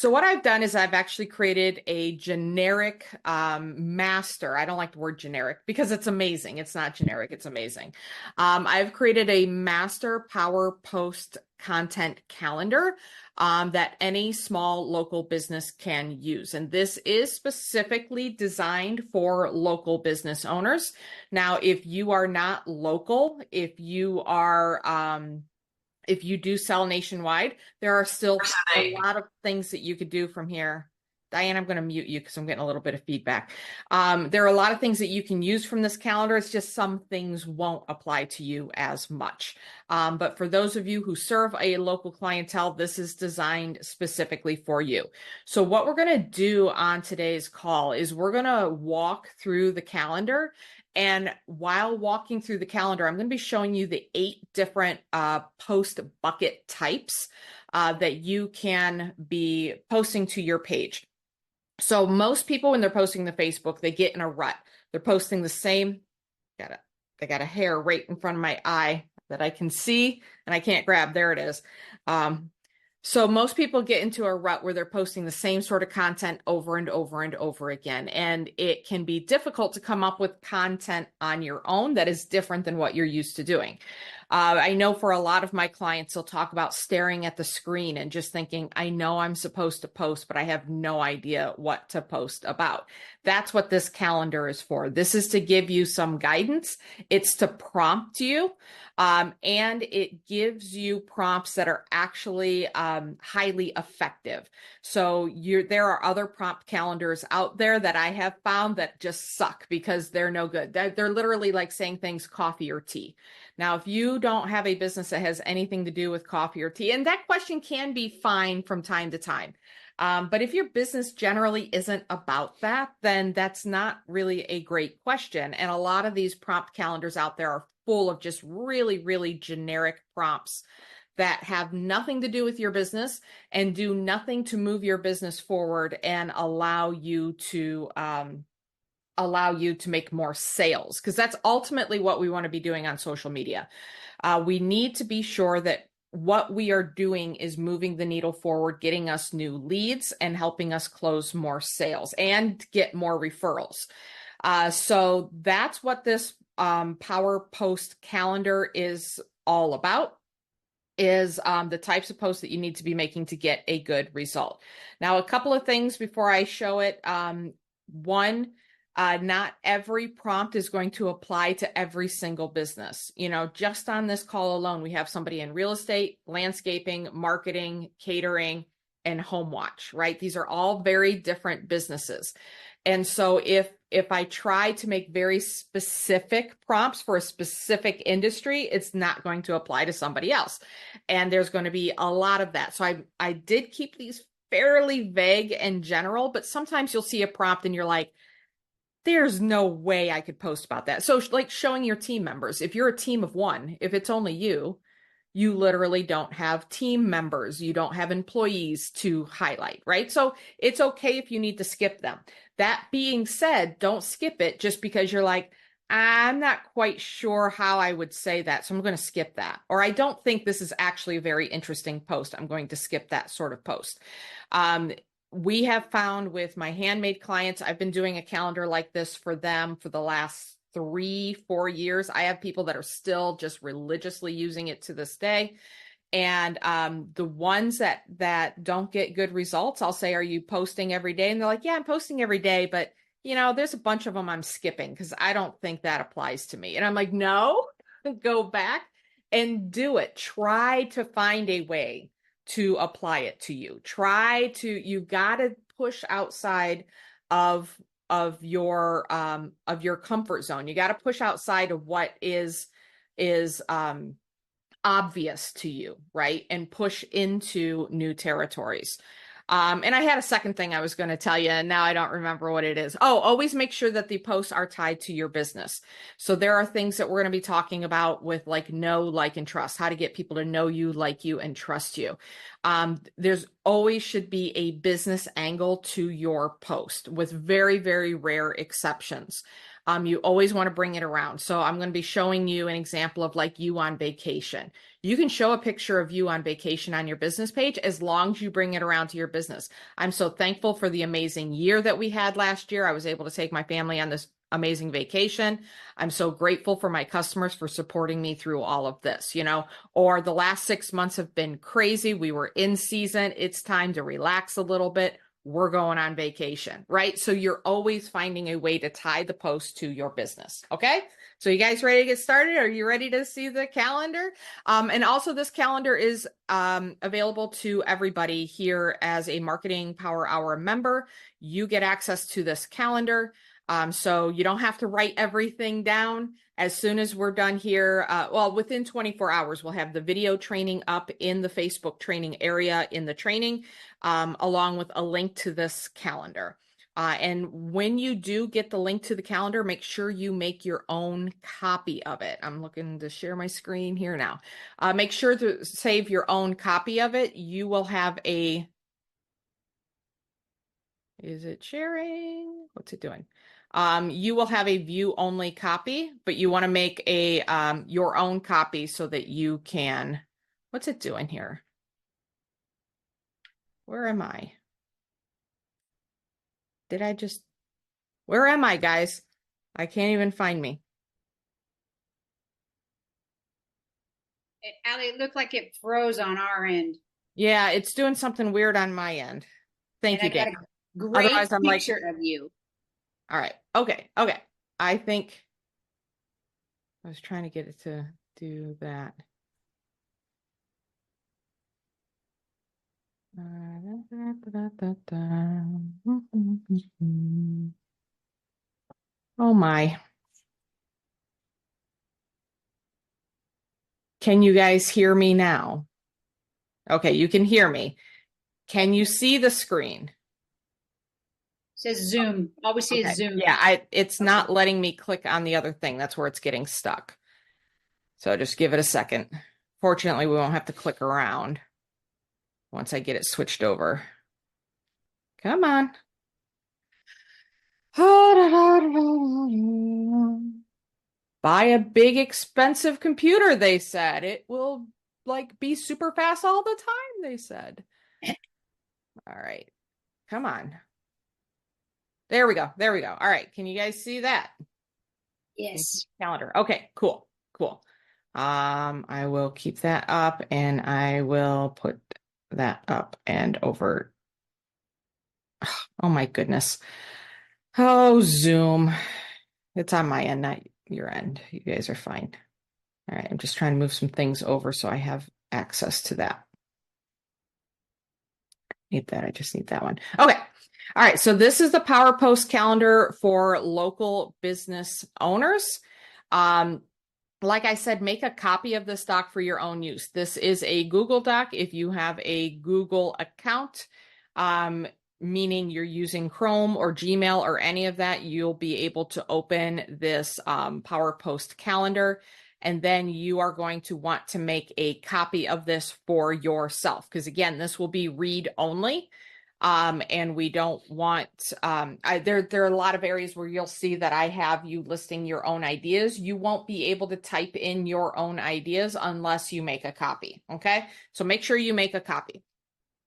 So what I've done is I've actually created a generic master. I don't like the word generic because it's amazing. It's not generic, it's amazing. I've created a master power post content calendar that any small local business can use. And this is specifically designed for local business owners. Now, if you are not local, if you do sell nationwide, there are still a lot of things that you could do from here. Diane, I'm going to mute you because I'm getting a little bit of feedback. There are a lot of things that you can use from this calendar. It's just some things won't apply to you as much. But for those of you who serve a local clientele, this is designed specifically for you. So what we're going to do on today's call is we're going to walk through the calendar. And while walking through the calendar, I'm going to be showing you the 8 different post bucket types that you can be posting to your page. So most people, when they're posting to Facebook, they get in a rut. They're posting the same. They got a hair right in front of my eye that I can see and I can't grab. There it is. So most people get into a rut where they're posting the same sort of content over and over and over again. And it can be difficult to come up with content on your own that is different than what you're used to doing. I know for a lot of my clients, they'll talk about staring at the screen and just thinking, I know I'm supposed to post, but I have no idea what to post about. That's what this calendar is for. This is to give you some guidance. It's to prompt you. And it gives you prompts that are actually highly effective. So there are other prompt calendars out there that I have found that just suck because they're no good. They're literally like saying things coffee or tea. Now, if you don't have a business that has anything to do with coffee or tea, and that question can be fine from time to time. But if your business generally isn't about that, then that's not really a great question. And a lot of these prompt calendars out there are full of just really, really generic prompts that have nothing to do with your business and do nothing to move your business forward and allow you to make more sales, because that's ultimately what we want to be doing on social media. We need to be sure that what we are doing is moving the needle forward, getting us new leads and helping us close more sales and get more referrals. So that's what this Power Post calendar is all about, is the types of posts that you need to be making to get a good result. Now, a couple of things before I show it. One, not every prompt is going to apply to every single business. Just on this call alone, we have somebody in real estate, landscaping, marketing, catering, and home watch, right? These are all very different businesses. And so if I try to make very specific prompts for a specific industry, it's not going to apply to somebody else. And there's going to be a lot of that. So I did keep these fairly vague and general, but sometimes you'll see a prompt and you're like, there's no way I could post about that. So like showing your team members, if you're a team of one, if it's only you literally don't have team members. You don't have employees to highlight, right? So it's okay if you need to skip them. That being said, don't skip it just because you're like, I'm not quite sure how I would say that, so I'm going to skip that. Or I don't think this is actually a very interesting post. I'm going to skip that sort of post. We have found with my handmade clients, I've been doing a calendar like this for them for the last 3-4 years. I have people that are still just religiously using it to this day. And the ones that don't get good results, I'll say, are you posting every day? And they're like, yeah, I'm posting every day, but there's a bunch of them I'm skipping because I don't think that applies to me. And I'm like, no, go back and do it. Try to find a way to apply it to you. You got to push outside of your comfort zone. You got to push outside of what is obvious to you, right? And push into new territories. And I had a second thing I was going to tell you, and now I don't remember what it is. Oh, always make sure that the posts are tied to your business. So there are things that we're going to be talking about with like know, like, and trust, how to get people to know you, like you, and trust you. There's always should be a business angle to your post with very, very rare exceptions. You always want to bring it around. So I'm going to be showing you an example of like you on vacation. You can show a picture of you on vacation on your business page as long as you bring it around to your business. I'm so thankful for the amazing year that we had last year. I was able to take my family on this amazing vacation. I'm so grateful for my customers for supporting me through all of this, or the last 6 months have been crazy. We were in season. It's time to relax a little bit. We're going on vacation, right? So you're always finding a way to tie the post to your business. Okay. So you guys ready to get started? Are you ready to see the calendar? And also this calendar is available to everybody here as a Marketing Power Hour member. You get access to this calendar. So you don't have to write everything down. As soon as we're done here, within 24 hours, we'll have the video training up in the Facebook training area in the training, along with a link to this calendar. And when you do get the link to the calendar, make sure you make your own copy of it. I'm looking to share my screen here now. Make sure to save your own copy of it. You will have is it sharing? What's it doing? You will have a view only copy, but you want to make your own copy so that you can, what's it doing here? Where am I? Where am I, guys? I can't even find me. Allie, it looked like it froze on our end. Yeah, it's doing something weird on my end. Thank And you, I got Dan. a great Otherwise, I'm like, picture of you. all right. Okay. Okay. I think I was trying to get it to do that. Oh my. Can you guys hear me now? Okay, you can hear me. Can you see the screen? It says Zoom. All we see Okay. is Zoom. Yeah, it's not letting me click on the other thing. That's where it's getting stuck. So just give it a second. Fortunately, we won't have to click around once I get it switched over. Come on. Buy a big expensive computer, they said. It will like be super fast all the time, they said. All right. Come on. There we go. There we go. All right. Can you guys see that? Yes. Calendar. Okay, cool. Cool. I will keep that up and I will put that up and over. Oh my goodness. Oh, Zoom. It's on my end, not your end. You guys are fine. All right, I'm just trying to move some things over so I have access to that. Need that. I just need that one. Okay. All right. So this is the Power Post calendar for local business owners. Like I said, make a copy of this doc for your own use. This is a Google Doc. If you have a Google account, meaning you're using Chrome or Gmail or any of that, you'll be able to open this Power Post calendar. And then you are going to want to make a copy of this for yourself. Because again, this will be read only. And we don't want, there are a lot of areas where you'll see that I have you listing your own ideas. You won't be able to type in your own ideas unless you make a copy. Okay. So make sure you make a copy.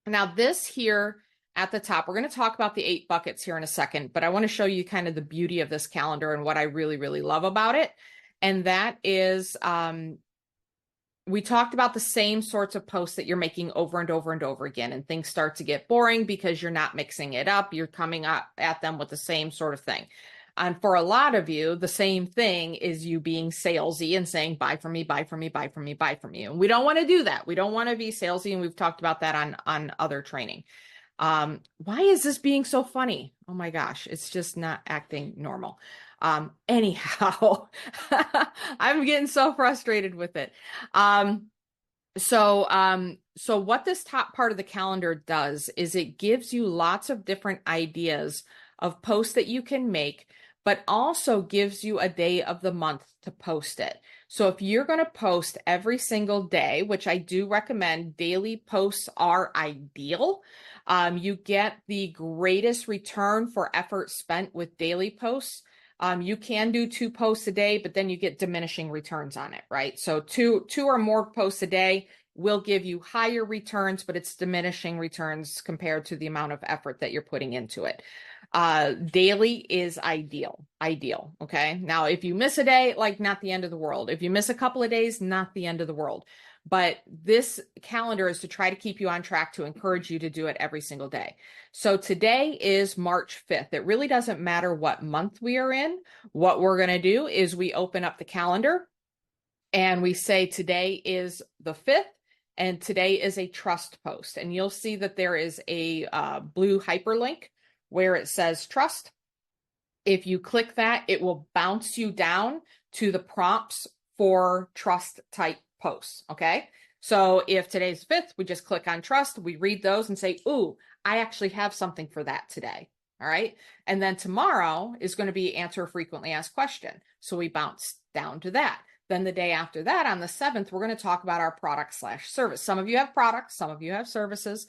Now this here at the top, we're going to talk about the 8 buckets here in a second, but I want to show you kind of the beauty of this calendar and what I really, really love about it. And that is, we talked about the same sorts of posts that you're making over and over and over again, and things start to get boring because you're not mixing it up. You're coming up at them with the same sort of thing. And for a lot of you, the same thing is you being salesy and saying, buy from me, buy from me, buy from me, buy from me. And we don't want to do that. We don't want to be salesy. And we've talked about that on other training. Why is this being so funny? Oh my gosh, it's just not acting normal. Anyhow, I'm getting so frustrated with it. So what this top part of the calendar does is it gives you lots of different ideas of posts that you can make, but also gives you a day of the month to post it. So if you're going to post every single day, which I do recommend, daily posts are ideal. You get the greatest return for effort spent with daily posts. You can do 2 posts a day, but then you get diminishing returns on it, right? So two or more posts a day will give you higher returns, but it's diminishing returns compared to the amount of effort that you're putting into it. Daily is ideal. Okay. Now, if you miss a day, like not the end of the world. If you miss a couple of days, not the end of the world. But this calendar is to try to keep you on track, to encourage you to do it every single day. So today is March 5th. It really doesn't matter what month we are in. What we're going to do is we open up the calendar and we say today is the 5th and today is a trust post. And you'll see that there is a blue hyperlink where it says trust. If you click that, it will bounce you down to the prompts for trust type posts. Okay. So if today's 5th, we just click on trust, we read those and say, ooh, I actually have something for that today. All right. And then tomorrow is going to be answer a frequently asked question. So we bounce down to that. Then the day after that, on the 7th, we're going to talk about our product/service. Some of you have products, some of you have services.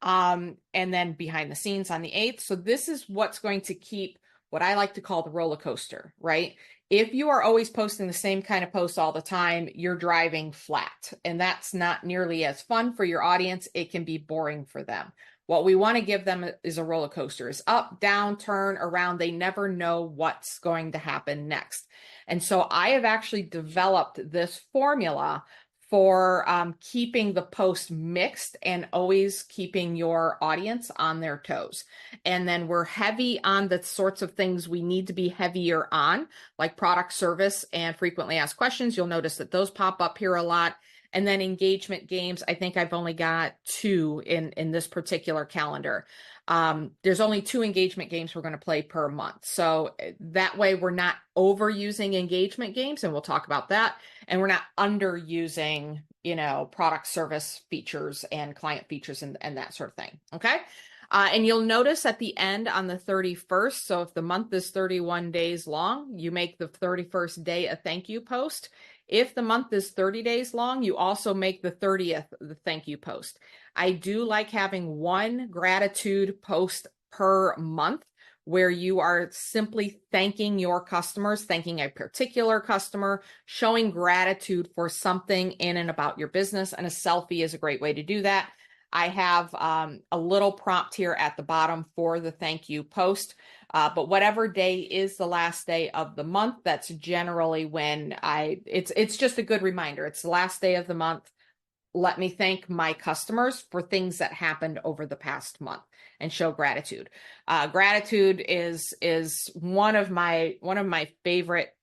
And then behind the scenes on the 8th. So this is what's going to keep what I like to call the roller coaster, right? If you are always posting the same kind of posts all the time, you're driving flat, and that's not nearly as fun for your audience. It can be boring for them. What we want to give them is a roller coaster. It's up, down, turn, around. They never know what's going to happen next. And so I have actually developed this formula for keeping the post mixed and always keeping your audience on their toes. And then we're heavy on the sorts of things we need to be heavier on, like product, service, and frequently asked questions. You'll notice that those pop up here a lot. And then engagement games, I think I've only got 2 in this particular calendar. There's only 2 engagement games we're going to play per month. So that way we're not overusing engagement games, and we'll talk about that. And we're not underusing, product, service features and client features and that sort of thing. Okay. And you'll notice at the end on the 31st, so if the month is 31 days long, you make the 31st day a thank you post. If the month is 30 days long, you also make the 30th the thank you post. I do like having 1 gratitude post per month where you are simply thanking your customers, thanking a particular customer, showing gratitude for something in and about your business. And a selfie is a great way to do that. I have a little prompt here at the bottom for the thank you post. But whatever day is the last day of the month, that's generally when it's just a good reminder. It's the last day of the month. Let me thank my customers for things that happened over the past month and show gratitude. Gratitude is one of my favorite,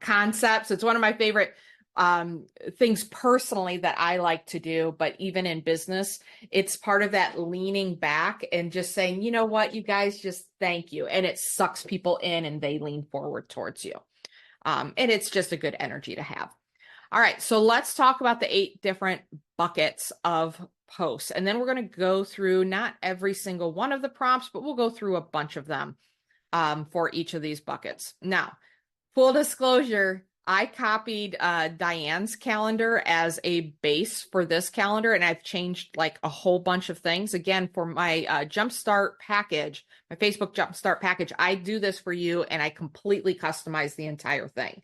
concepts. It's one of my favorite things personally that I like to do, but even in business, it's part of that leaning back and just saying, you know what, you guys, just thank you. And it sucks people in and they lean forward towards you. And it's just a good energy to have. All right. So let's talk about the 8 different buckets of posts. And then we're going to go through not every single one of the prompts, but we'll go through a bunch of them for each of these buckets. Now, full disclosure, I copied Diane's calendar as a base for this calendar, and I've changed like a whole bunch of things. Again, for my Jumpstart package, my Facebook Jumpstart package, I do this for you, and I completely customize the entire thing.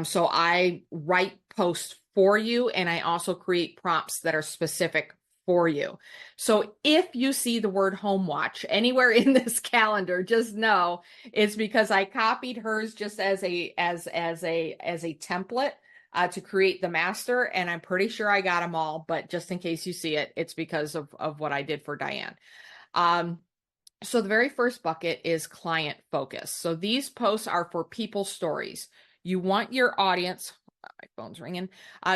So I write posts for you, and I also create prompts that are specific for you. So if you see the word home watch anywhere in this calendar, just know it's because I copied hers just as a template to create the master, and I'm pretty sure I got them all, but just in case you see it, it's because of what I did for Diane. So the very first bucket is client focus. So these posts are for people stories. You want your audience, my phone's ringing.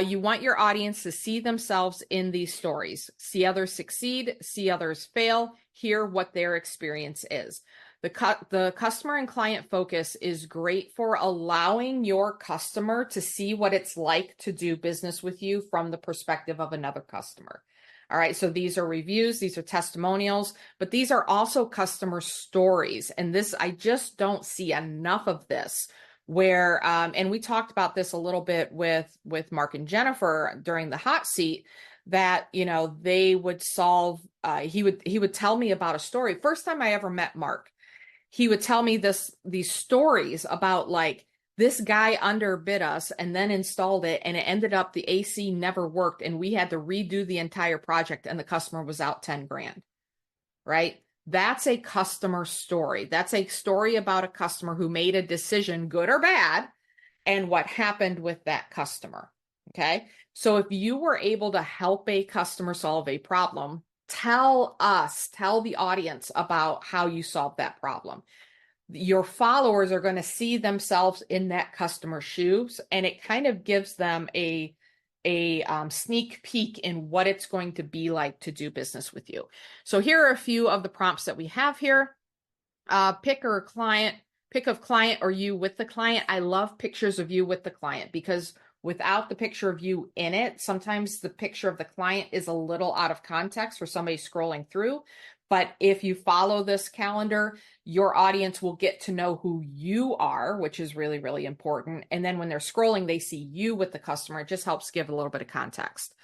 You want your audience to see themselves in these stories, see others succeed, see others fail, hear what their experience is. The customer and client focus is great for allowing your customer to see what it's like to do business with you from the perspective of another customer. All right, so these are reviews, these are testimonials, but these are also customer stories. And this, I just don't see enough of this where, and we talked about this a little bit with Mark and Jennifer during the hot seat, that, they would solve, he would tell me about a story. First time I ever met Mark, he would tell me these stories about like this guy underbid us and then installed it, and it ended up the AC never worked and we had to redo the entire project and the customer was out 10 grand, right? That's a customer story. That's a story about a customer who made a decision, good or bad, and what happened with that customer. Okay. So if you were able to help a customer solve a problem, tell the audience about how you solved that problem. Your followers are going to see themselves in that customer's shoes, and it kind of gives them a sneak peek in what it's going to be like to do business with you. So here are a few of the prompts that we have here. Pick of client or you with the client. I love pictures of you with the client because without the picture of you in it, sometimes the picture of the client is a little out of context for somebody scrolling through. But if you follow this calendar, your audience will get to know who you are, which is really, really important. And then when they're scrolling, they see you with the customer. It just helps give a little bit of context.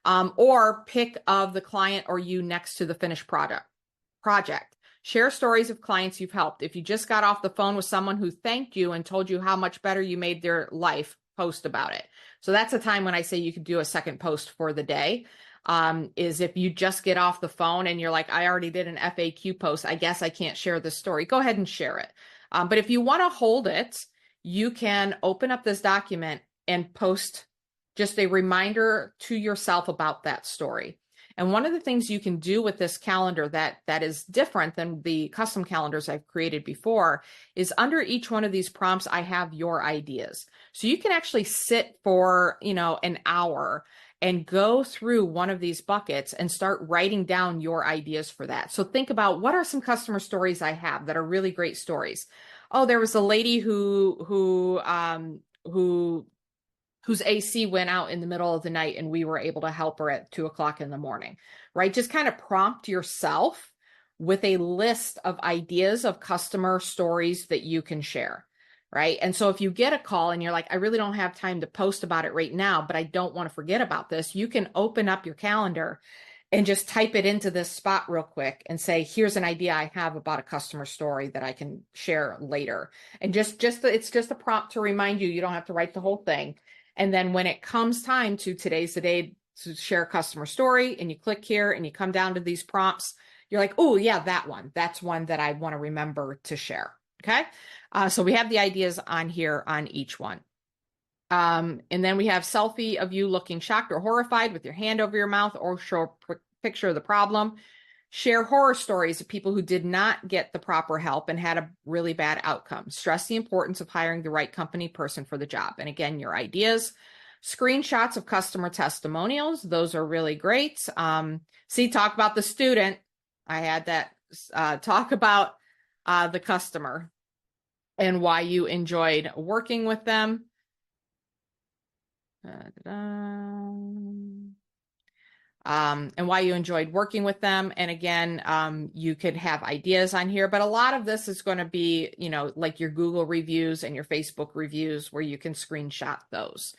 Or pick of the client or you next to the finished project. Share stories of clients you've helped. If you just got off the phone with someone who thanked you and told you how much better you made their life, post about it. So that's a time when I say you could do a second post for the day. Is if you just get off the phone and you're like, I already did an FAQ post, I guess I can't share this story. Go ahead and share it. But if you want to hold it, you can open up this document and post just a reminder to yourself about that story. And one of the things you can do with this calendar that is different than the custom calendars I've created before is under each one of these prompts, I have your ideas. So you can actually sit for, an hour and go through one of these buckets and start writing down your ideas for that. So think about what are some customer stories I have that are really great stories. Oh, there was a lady whose AC went out in the middle of the night and we were able to help her at 2:00 in the morning, right? Just kind of prompt yourself with a list of ideas of customer stories that you can share, right? And so if you get a call and you're like, I really don't have time to post about it right now, but I don't want to forget about this, you can open up your calendar and just type it into this spot real quick and say, here's an idea I have about a customer story that I can share later. And it's just a prompt to remind you, you don't have to write the whole thing. And then when it comes time to today's the day to share a customer story and you click here and you come down to these prompts, you're like, oh yeah, that one. That's one that I want to remember to share. Okay. So we have the ideas on here on each one. And then we have selfie of you looking shocked or horrified with your hand over your mouth or show a picture of the problem. Share horror stories of people who did not get the proper help and had a really bad outcome. Stress the importance of hiring the right company person for the job. And again, your ideas. Screenshots of customer testimonials. Those are really great. Talk about the student. I had that. Talk about the customer and why you enjoyed working with them. And why you enjoyed working with them. And again, you could have ideas on here, but a lot of this is going to be, like your Google reviews and your Facebook reviews where you can screenshot those.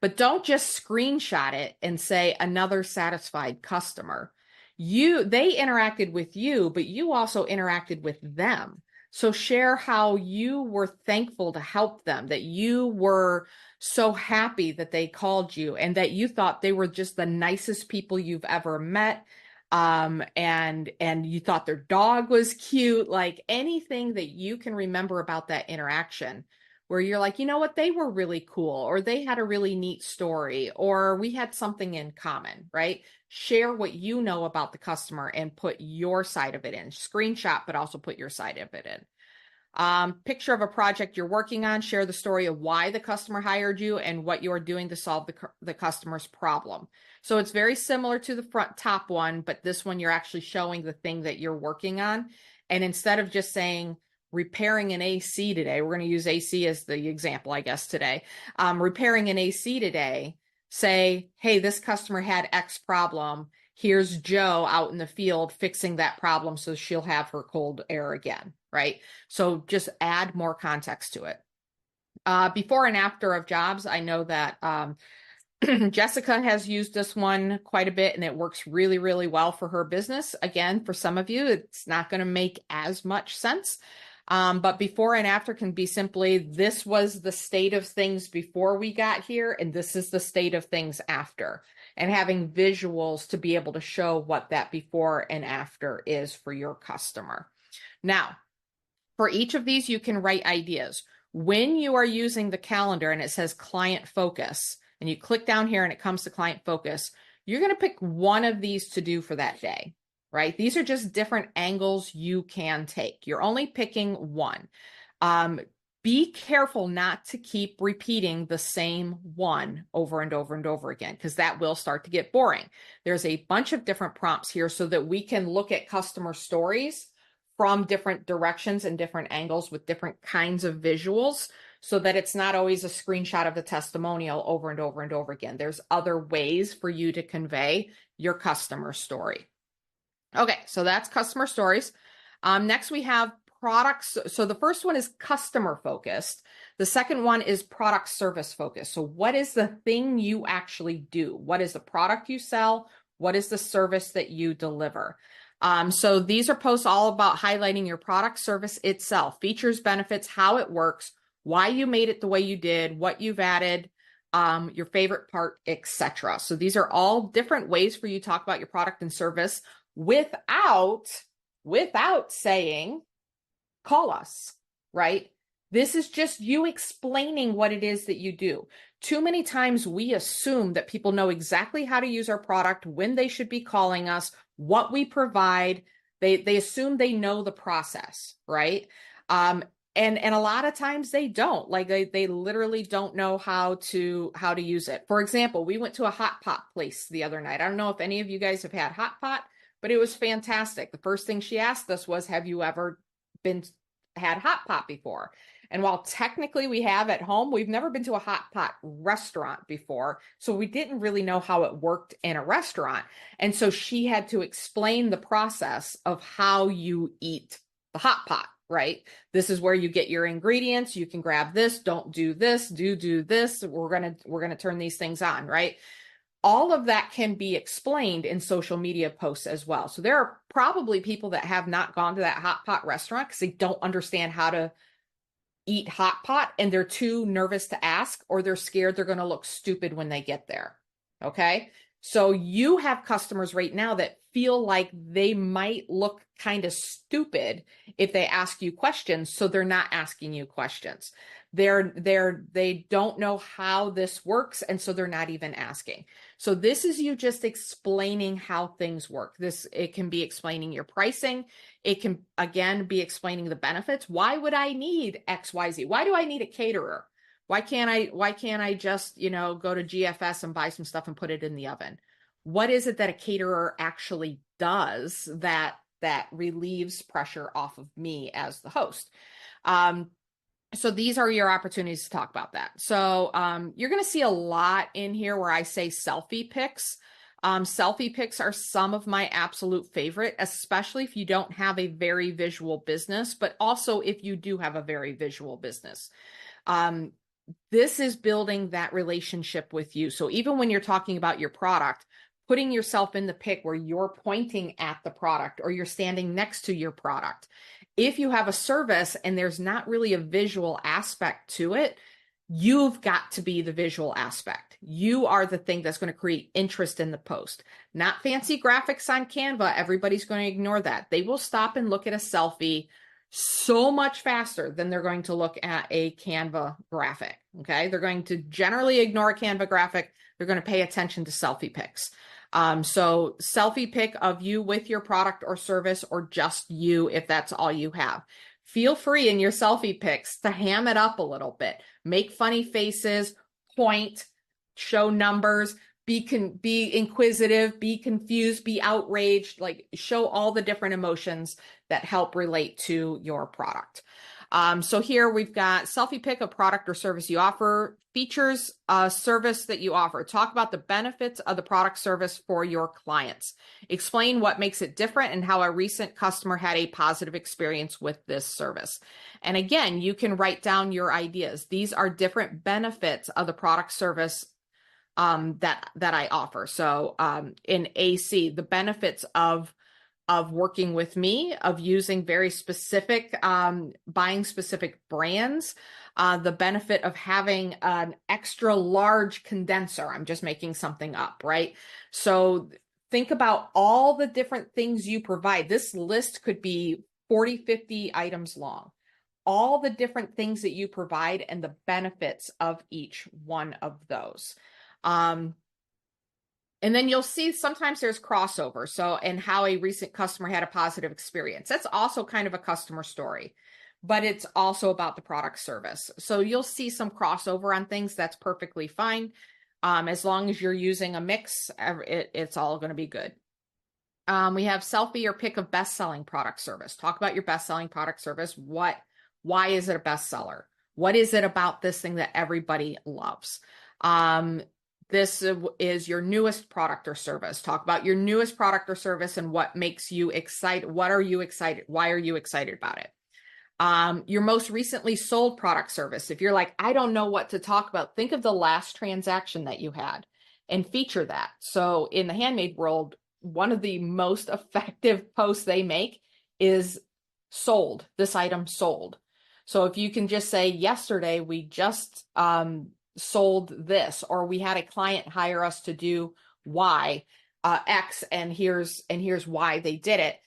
But don't just screenshot it and say another satisfied customer. They interacted with you, but you also interacted with them. So share how you were thankful to help them, that you were so happy that they called you and that you thought they were just the nicest people you've ever met. And you thought their dog was cute, like anything that you can remember about that interaction where you're like, you know what, they were really cool, or they had a really neat story, or we had something in common, right? Share what you know about the customer and put your side of it in. Screenshot, but also put your side of it in. Picture of a project you're working on. Share the story of why the customer hired you and what you're doing to solve the customer's problem. So it's very similar to the top one, but this one you're actually showing the thing that you're working on. And instead of just saying repairing an AC today, we're going to use AC as the example, I guess, today. Repairing an AC today, say, hey, this customer had X problem. Here's Joe out in the field fixing that problem so she'll have her cold air again, right? So just add more context to it. Before and after of jobs, I know that Jessica has used this one quite a bit and it works really, really well for her business. Again, for some of you, it's not going to make as much sense. But before and after can be simply, this was the state of things before we got here, and this is the state of things after. And having visuals to be able to show what that before and after is for your customer. Now, for each of these, you can write ideas. When you are using the calendar and it says client focus, and you click down here and it comes to client focus, you're going to pick one of these to do for that day, right? These are just different angles you can take. You're only picking one. Be careful not to keep repeating the same one over and over and over again, because that will start to get boring. There's a bunch of different prompts here so that we can look at customer stories from different directions and different angles with different kinds of visuals, so that it's not always a screenshot of the testimonial over and over and over again. There's other ways for you to convey your customer story. Okay, so that's customer stories. Next we have products. So the first one is customer focused. The second one is product service focused. So what is the thing you actually do? What is the product you sell? What is the service that you deliver? So these are posts all about highlighting your product service itself, features, benefits, how it works, why you made it the way you did, what you've added, your favorite part, etc. So these are all different ways for you to talk about your product and service without saying, call us, right? This is just you explaining what it is that you do. Too many times we assume that people know exactly how to use our product, when they should be calling us, what we provide. They assume they know the process, right? And a lot of times they don't. Like they literally don't know how to use it. For example, we went to a hot pot place the other night. I don't know if any of you guys have had hot pot, but it was fantastic. The first thing she asked us was, have you ever had hot pot before? And while technically we have at home, we've never been to a hot pot restaurant before. So we didn't really know how it worked in a restaurant. And so she had to explain the process of how you eat the hot pot, right? This is where you get your ingredients. You can grab this, don't do this, do this. We're going to turn these things on, right? All of that can be explained in social media posts as well. So there are probably people that have not gone to that hot pot restaurant because they don't understand how to eat hot pot, and they're too nervous to ask, or they're scared they're going to look stupid when they get there. Okay. So you have customers right now that feel like they might look kind of stupid if they ask you questions. So they're not asking you questions. They don't know how this works. And so they're not even asking. So this is you just explaining how things work. It can be explaining your pricing. It can, again, be explaining the benefits. Why would I need XYZ? Why do I need a caterer? Why can't I just, go to GFS and buy some stuff and put it in the oven? What is it that a caterer actually does that relieves pressure off of me as the host? So these are your opportunities to talk about that. So you're going to see a lot in here where I say selfie pics. Selfie pics are some of my absolute favorite, especially if you don't have a very visual business, but also if you do have a very visual business. This is building that relationship with you. So even when you're talking about your product, putting yourself in the pic where you're pointing at the product or you're standing next to your product. If you have a service and there's not really a visual aspect to it, you've got to be the visual aspect. You are the thing that's going to create interest in the post. Not fancy graphics on Canva. Everybody's going to ignore that. They will stop and look at a selfie so much faster than they're going to look at a Canva graphic. Okay. They're going to generally ignore a Canva graphic. They're going to pay attention to selfie pics. So selfie pic of you with your product or service, or just you, if that's all you have. Feel free in your selfie pics to ham it up a little bit, make funny faces, point, show numbers, be inquisitive, be confused, be outraged, like show all the different emotions that help relate to your product. So here we've got selfie pic of product or service you offer, features, service that you offer. Talk about the benefits of the product service for your clients. Explain what makes it different and how a recent customer had a positive experience with this service. And again, you can write down your ideas. These are different benefits of the product service that I offer. So in AC, the benefits of of working with me, of using very specific, buying specific brands, the benefit of having an extra large condenser. I'm just making something up, right? So think about all the different things you provide. This list could be 40, 50 items long. All the different things that you provide and the benefits of each one of those. And then you'll see sometimes there's crossover. So, and how a recent customer had a positive experience. That's also kind of a customer story, but it's also about the product service. So you'll see some crossover on things. That's perfectly fine. As long as you're using a mix, it's all going to be good. We have selfie or pick of best-selling product service. Talk about your best-selling product service. Why is it a bestseller? What is it about this thing that everybody loves? This is your newest product or service. Talk about your newest product or service and what makes you excited. What are you excited? Why are you excited about it? Your most recently sold product service. If you're like, I don't know what to talk about, think of the last transaction that you had and feature that. So in the handmade world, one of the most effective posts they make is sold. This item sold. So if you can just say, yesterday we just sold this, or we had a client hire us to do Y, X, and here's why they did it.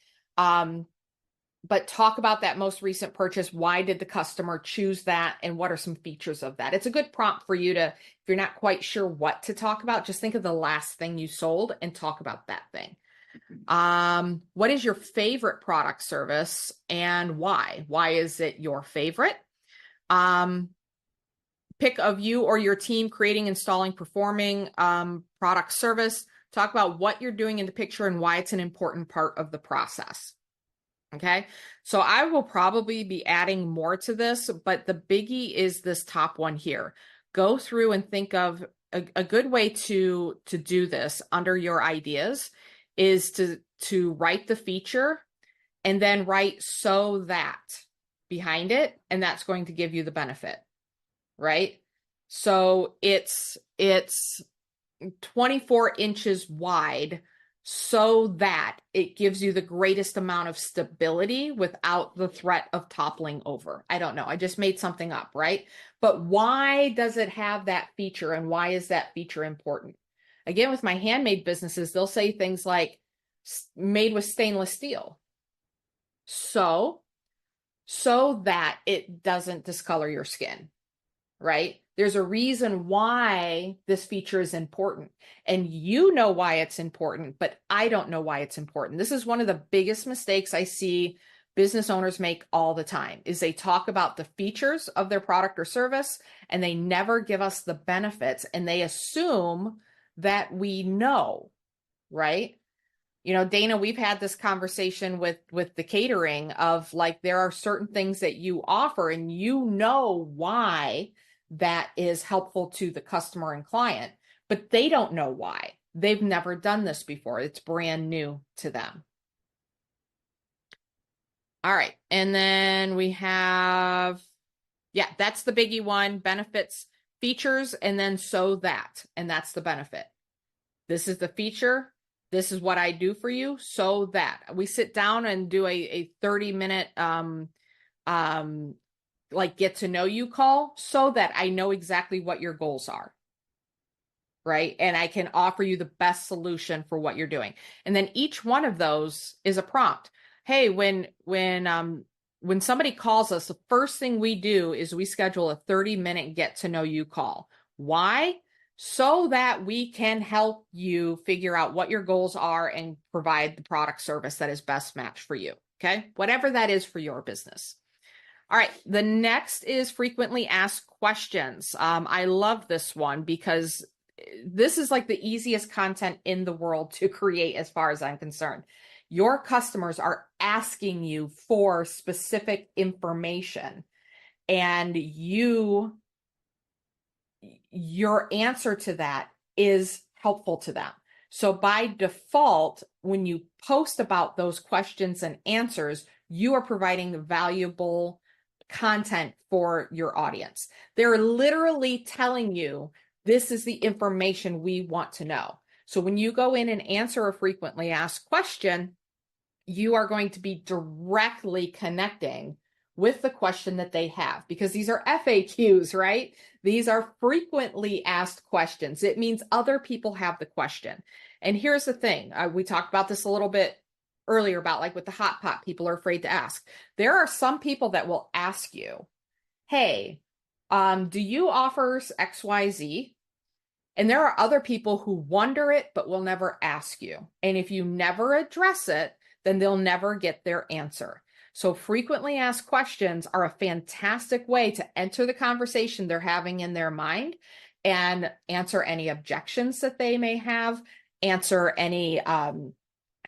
But talk about that most recent purchase. Why did the customer choose that? And what are some features of that? It's a good prompt for you to, if you're not quite sure what to talk about, just think of the last thing you sold and talk about that thing. What is your favorite product service and why? Why is it your favorite? Pick of you or your team creating, installing, performing product service. Talk about what you're doing in the picture and why it's an important part of the process. Okay, so I will probably be adding more to this, but the biggie is this top one here. Go through and think of a good way to do this under your ideas is to write the feature and then write so that behind it, and that's going to give you the benefit, right? So it's 24 inches wide so that it gives you the greatest amount of stability without the threat of toppling over. I don't know. I just made something up, right? But why does it have that feature, and why is that feature important? Again, with my handmade businesses, they'll say things like made with stainless steel. So that it doesn't discolor your skin, right? There's a reason why this feature is important, and you know why it's important, but I don't know why it's important. This is one of the biggest mistakes I see business owners make all the time, is they talk about the features of their product or service and they never give us the benefits, and they assume that we know, right? You know, Dana, we've had this conversation with the catering of like, there are certain things that you offer and you know why that is helpful to the customer and client, but they don't know why. They've never done this before. It's brand new to them. All right. And then we have, yeah, that's the biggie one, benefits, features, and then so that, and that's the benefit. This is the feature. This is what I do for you so that we sit down and do a 30-minute like get to know you call so that I know exactly what your goals are, right? And I can offer you the best solution for what you're doing. And then each one of those is a prompt. Hey, when somebody calls us, the first thing we do is we schedule a 30-minute get to know you call. Why? So that we can help you figure out what your goals are and provide the product service that is best matched for you. Okay. Whatever that is for your business. All right. The next is frequently asked questions. I love this one because this is like the easiest content in the world to create as far as I'm concerned. Your customers are asking you for specific information, and your answer to that is helpful to them. So by default, when you post about those questions and answers, you are providing valuable content for your audience. They're literally telling you, this is the information we want to know. So when you go in and answer a frequently asked question, you are going to be directly connecting with the question that they have, because these are FAQs, right? These are frequently asked questions. It means other people have the question. And here's the thing, we talked about this a little bit earlier about like with the hot pot, people are afraid to ask. There are some people that will ask you, hey, do you offer XYZ? And there are other people who wonder it, but will never ask you. And if you never address it, then they'll never get their answer. So frequently asked questions are a fantastic way to enter the conversation they're having in their mind and answer any objections that they may have, answer any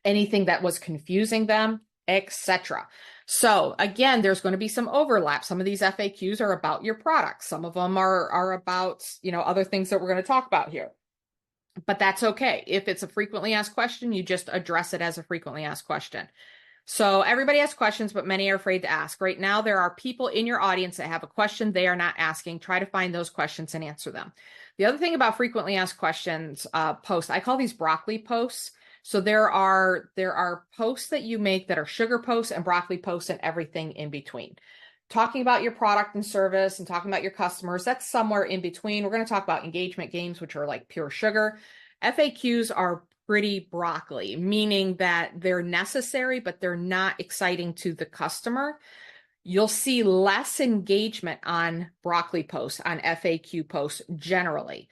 anything that was confusing them, etc. So again, there's going to be some overlap. Some of these FAQs are about your products. Some of them are about, other things that we're going to talk about here. But that's okay. If it's a frequently asked question, you just address it as a frequently asked question. So everybody has questions, but many are afraid to ask. Right now, there are people in your audience that have a question they are not asking. Try to find those questions and answer them. The other thing about frequently asked questions posts, I call these broccoli posts. So there are posts that you make that are sugar posts and broccoli posts and everything in between. Talking about your product and service and talking about your customers, that's somewhere in between. We're going to talk about engagement games, which are like pure sugar. FAQs are pretty broccoli, meaning that they're necessary, but they're not exciting to the customer. You'll see less engagement on broccoli posts, on FAQ posts generally.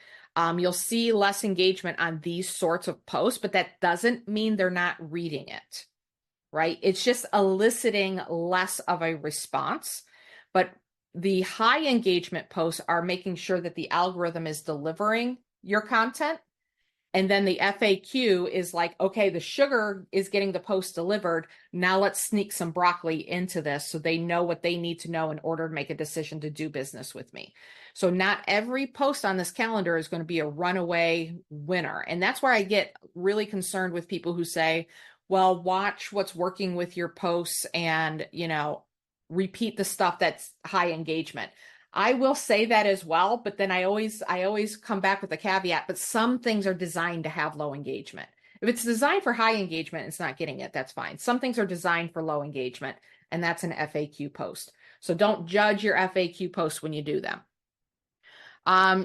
You'll see less engagement on these sorts of posts, but that doesn't mean they're not reading it, right? It's just eliciting less of a response. But the high engagement posts are making sure that the algorithm is delivering your content. And then the FAQ is like, okay, the sugar is getting the post delivered. Now let's sneak some broccoli into this so they know what they need to know in order to make a decision to do business with me. So not every post on this calendar is going to be a runaway winner. And that's where I get really concerned with people who say, well, watch what's working with your posts and, repeat the stuff that's high engagement. I will say that as well, but then I always come back with a caveat, but some things are designed to have low engagement. If it's designed for high engagement, it's not getting it, that's fine. Some things are designed for low engagement, and that's an FAQ post. So don't judge your FAQ posts when you do them.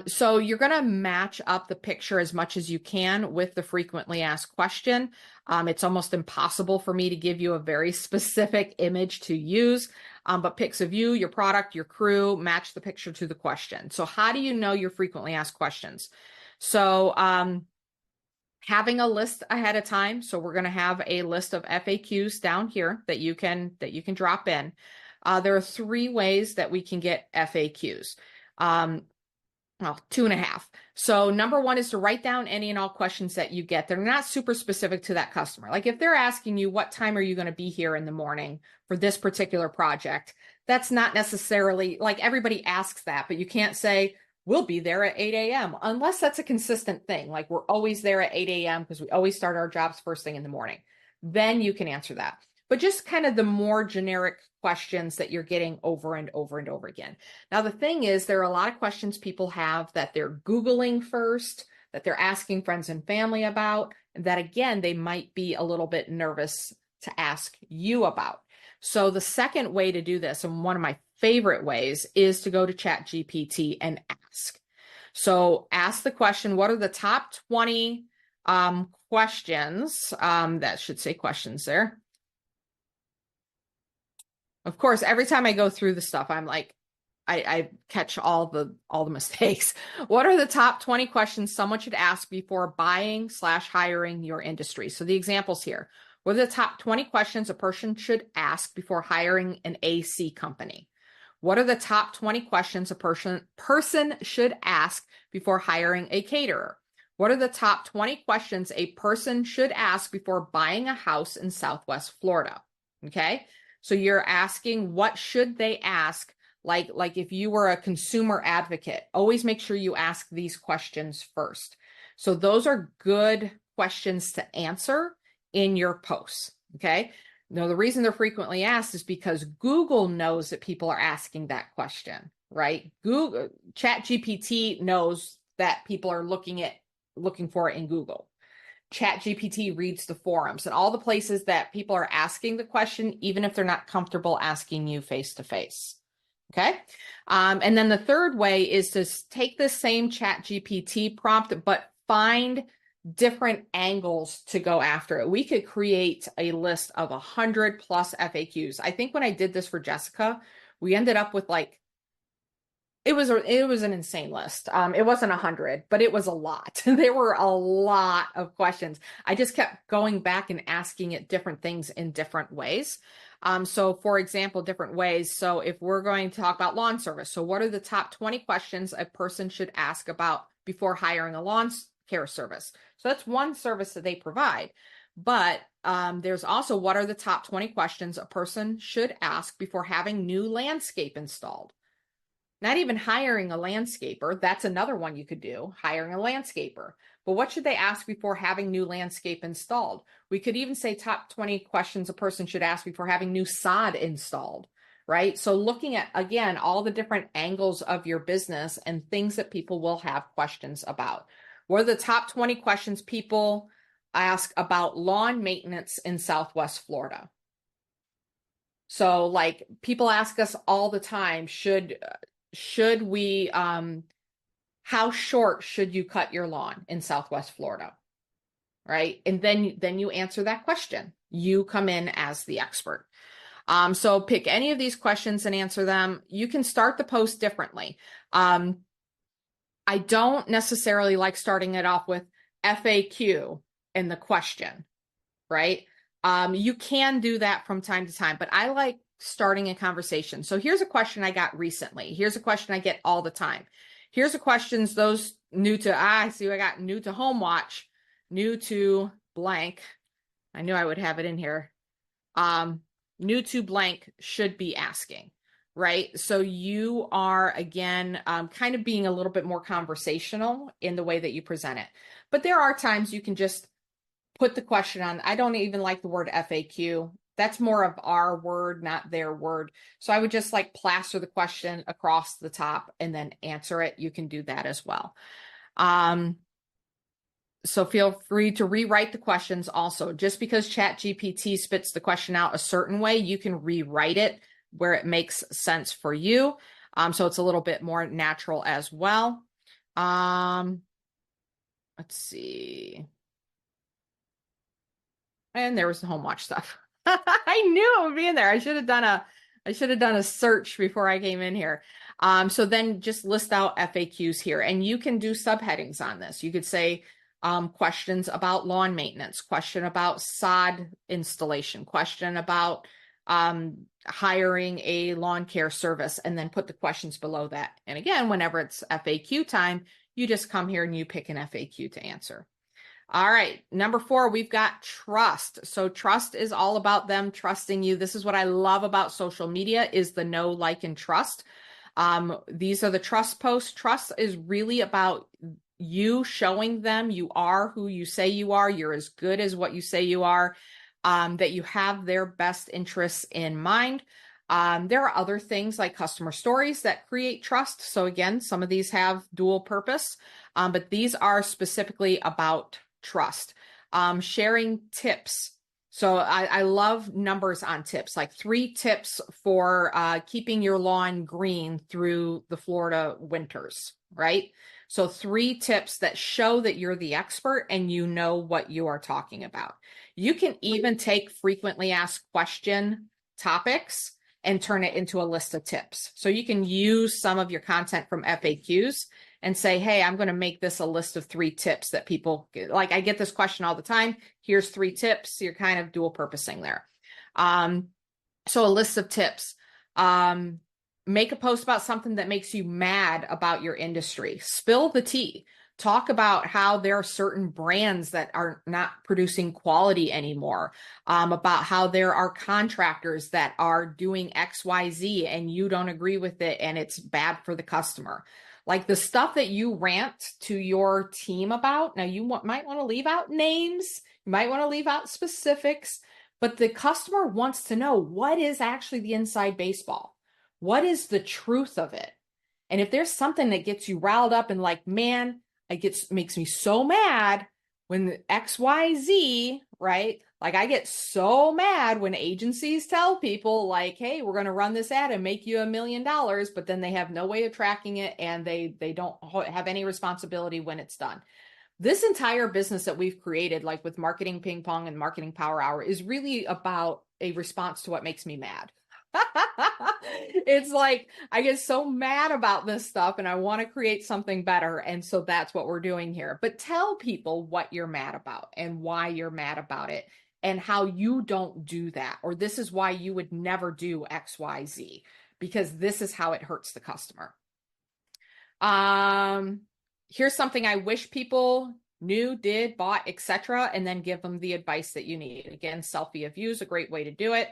So you're going to match up the picture as much as you can with the frequently asked question. It's almost impossible for me to give you a very specific image to use, but pics of you, your product, your crew, match the picture to the question. So how do you know your frequently asked questions? So having a list ahead of time. So we're going to have a list of FAQs down here that you can drop in. There are 3 ways that we can get FAQs. Well, 2.5. So number 1 is to write down any and all questions that you get. They're not super specific to that customer. Like if they're asking you, what time are you going to be here in the morning for this particular project? That's not necessarily, like everybody asks that, but you can't say, we'll be there at 8 a.m. unless that's a consistent thing. Like we're always there at 8 a.m. because we always start our jobs first thing in the morning. Then you can answer that. But just kind of the more generic questions that you're getting over and over and over again. Now, the thing is, there are a lot of questions people have that they're Googling first, that they're asking friends and family about, and that, again, they might be a little bit nervous to ask you about. So the second way to do this, and one of my favorite ways, is to go to ChatGPT and ask. So ask the question, what are the top 20 questions? That should say questions there. Of course, every time I go through the stuff, I'm like, I catch all the mistakes. What are the top 20 questions someone should ask before buying/hiring your industry? So the examples here. What are the top 20 questions a person should ask before hiring an AC company? What are the top 20 questions a person should ask before hiring a caterer? What are the top 20 questions a person should ask before buying a house in Southwest Florida? Okay. So you're asking, what should they ask? Like if you were a consumer advocate, always make sure you ask these questions first. So those are good questions to answer in your posts. Okay. Now, the reason they're frequently asked is because Google knows that people are asking that question, right? Google, ChatGPT knows that people are looking for it in Google. ChatGPT reads the forums and all the places that people are asking the question, even if they're not comfortable asking you face to face. Okay. And then the third way is to take the same ChatGPT prompt, but find different angles to go after it. We could create a list of 100 plus FAQs. I think when I did this for Jessica, we ended up with like, it was an insane list. It wasn't 100, but it was a lot. There were a lot of questions. I just kept going back and asking it different things in different ways. So for example, different ways. So if we're going to talk about lawn service, so what are the top 20 questions a person should ask about before hiring a lawn care service? So that's one service that they provide. But there's also, what are the top 20 questions a person should ask before having new landscape installed? Not even hiring a landscaper. That's another one you could do, hiring a landscaper. But what should they ask before having new landscape installed? We could even say top 20 questions a person should ask before having new sod installed, right? So looking at, again, all the different angles of your business and things that people will have questions about. What are the top 20 questions people ask about lawn maintenance in Southwest Florida? So like people ask us all the time, should we, how short should you cut your lawn in Southwest Florida? Right. And then you answer that question. You come in as the expert. So pick any of these questions and answer them. You can start the post differently. I don't necessarily like starting it off with FAQ in the question, right? You can do that from time to time, but I like starting a conversation. So here's a question I got recently. Here's a question I get all the time. Here's the questions those new to, I see I got new to Home Watch, new to blank. I knew I would have it in here. New to blank should be asking, right? So you are, again, kind of being a little bit more conversational in the way that you present it. But there are times you can just put the question on. I don't even like the word FAQ. That's more of our word, not their word. So I would just like plaster the question across the top and then answer it. You can do that as well. So feel free to rewrite the questions also. Just because ChatGPT spits the question out a certain way, you can rewrite it where it makes sense for you. So it's a little bit more natural as well. Let's see. And there was the Home Watch stuff. I knew it would be in there. I should have done a search before I came in here. So then just list out FAQs here, and you can do subheadings on this. You could say questions about lawn maintenance, question about sod installation, question about hiring a lawn care service, and then put the questions below that. And again, whenever it's FAQ time, you just come here and you pick an FAQ to answer. All right. Number 4, we've got trust. So trust is all about them trusting you. This is what I love about social media is the know, like, and trust. These are the trust posts. Trust is really about you showing them you are who you say you are. You're as good as what you say you are, that you have their best interests in mind. There are other things like customer stories that create trust. So again, some of these have dual purpose, but these are specifically about trust. Sharing tips. So I love numbers on tips, like 3 tips for keeping your lawn green through the Florida winters, right? So 3 tips that show that you're the expert and you know what you are talking about. You can even take frequently asked question topics and turn it into a list of tips. So you can use some of your content from FAQs and say, hey, I'm going to make this a list of 3 tips that people like. I get this question all the time. Here's 3 tips. You're kind of dual purposing there. So a list of tips. Make a post about something that makes you mad about your industry. Spill the tea. Talk about how there are certain brands that are not producing quality anymore, about how there are contractors that are doing XYZ and you don't agree with it and it's bad for the customer. Like the stuff that you rant to your team about. Now, you might want to leave out names, you might want to leave out specifics, but the customer wants to know what is actually the inside baseball. What is the truth of it? And if there's something that gets you riled up and like, man, makes me so mad, when XYZ, right? Like I get so mad when agencies tell people like, hey, we're going to run this ad and make you $1 million, but then they have no way of tracking it and they don't have any responsibility when it's done. This entire business that we've created, like with Marketing Ping Pong and Marketing Power Hour, is really about a response to what makes me mad. It's like I get so mad about this stuff and I want to create something better. And so that's what we're doing here. But tell people what you're mad about and why you're mad about it and how you don't do that. Or this is why you would never do XYZ, because this is how it hurts the customer. Here's something I wish people knew, did, bought, etc., and then give them the advice that you need. Again, selfie of you is a great way to do it.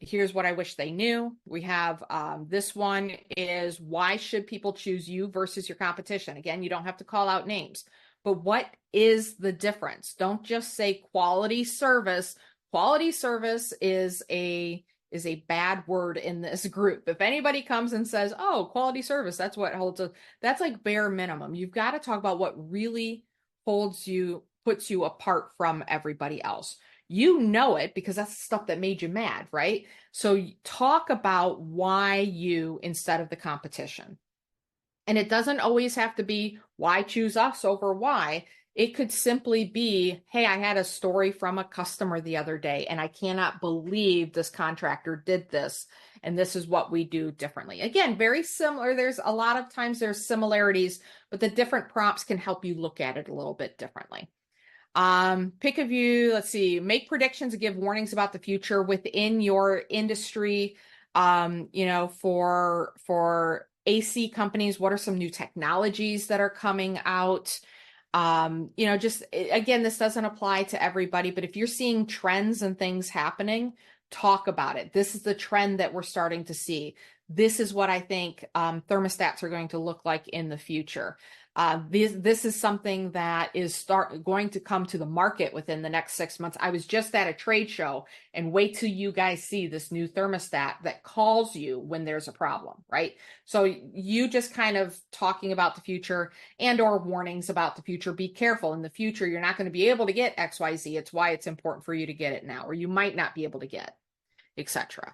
Here's what I wish they knew. We have this one is, why should people choose you versus your competition? Again, you don't have to call out names, but what is the difference? Don't just say quality service. Quality service is a bad word in this group. If anybody comes and says, oh, quality service, that's what holds us, that's like bare minimum. You've got to talk about what really puts you apart from everybody else. You know it because that's the stuff that made you mad, right? So talk about why you instead of the competition. And it doesn't always have to be why choose us over why. It could simply be, hey, I had a story from a customer the other day, and I cannot believe this contractor did this, and this is what we do differently. Again, very similar. There's a lot of times there's similarities, but the different prompts can help you look at it a little bit differently. Pick a view, let's see, make predictions and give warnings about the future within your industry. For AC companies, what are some new technologies that are coming out? Just again, this doesn't apply to everybody, but if you're seeing trends and things happening, talk about it. This is the trend that we're starting to see. This is what I think thermostats are going to look like in the future. This is something that is going to come to the market within the next 6 months. I was just at a trade show, and wait till you guys see this new thermostat that calls you when there's a problem, right? So you just kind of talking about the future and or warnings about the future. Be careful in the future. You're not going to be able to get XYZ. It's why it's important for you to get it now, or you might not be able to get, etc.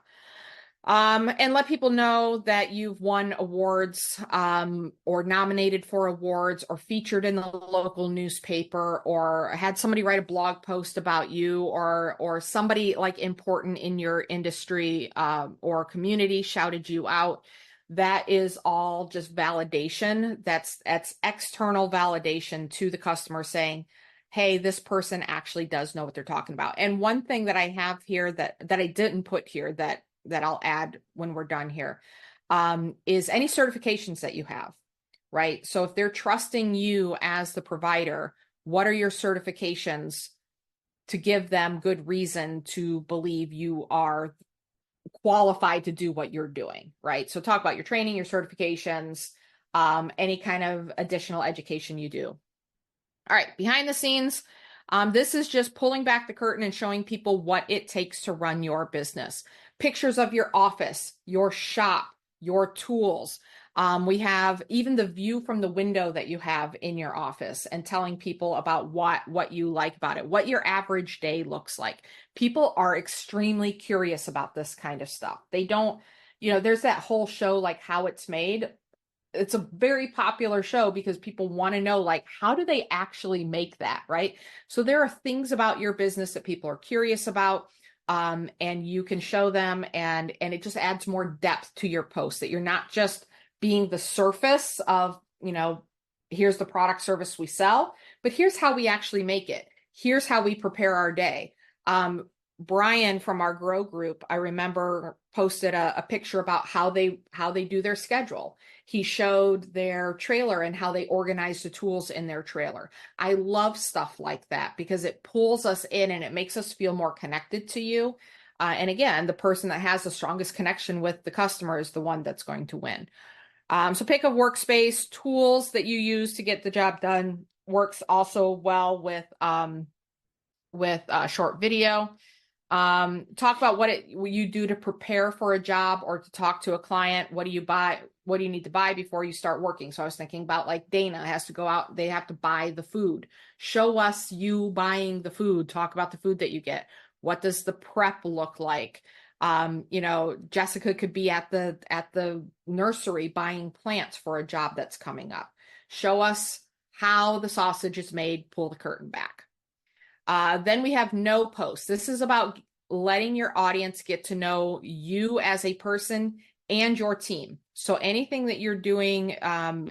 And let people know that you've won awards, or nominated for awards, or featured in the local newspaper, or had somebody write a blog post about you, or somebody like important in your industry, or community shouted you out. That is all just validation. That's external validation to the customer saying, hey, this person actually does know what they're talking about. And one thing that I have here that I didn't put here that I'll add when we're done here, is any certifications that you have, right? So if they're trusting you as the provider, what are your certifications to give them good reason to believe you are qualified to do what you're doing, right? So talk about your training, your certifications, any kind of additional education you do. All right, behind the scenes, this is just pulling back the curtain and showing people what it takes to run your business. Pictures of your office, your shop, your tools. We have even the view from the window that you have in your office, and telling people about what you like about it, what your average day looks like. People are extremely curious about this kind of stuff. They don't, there's that whole show like How It's Made. It's a very popular show because people want to know, like, how do they actually make that, right? So there are things about your business that people are curious about, and you can show them, and it just adds more depth to your post, that you're not just being the surface of, here's the product service we sell, but here's how we actually make it. Here's how we prepare our day. Brian from our Grow group, I remember, posted a picture about how they do their schedule. He showed their trailer and how they organize the tools in their trailer. I love stuff like that because it pulls us in and it makes us feel more connected to you. And again, the person that has the strongest connection with the customer is the one that's going to win. So pick a workspace. Tools that you use to get the job done works also well with short video. Talk about what you do to prepare for a job or to talk to a client. What do you buy? What do you need to buy before you start working? So I was thinking about like Dana has to go out, they have to buy the food. Show us you buying the food. Talk about the food that you get. What does the prep look like? Jessica could be at the nursery buying plants for a job that's coming up. Show us how the sausage is made, pull the curtain back. Then we have no post. This is about letting your audience get to know you as a person and your team. So anything that you're doing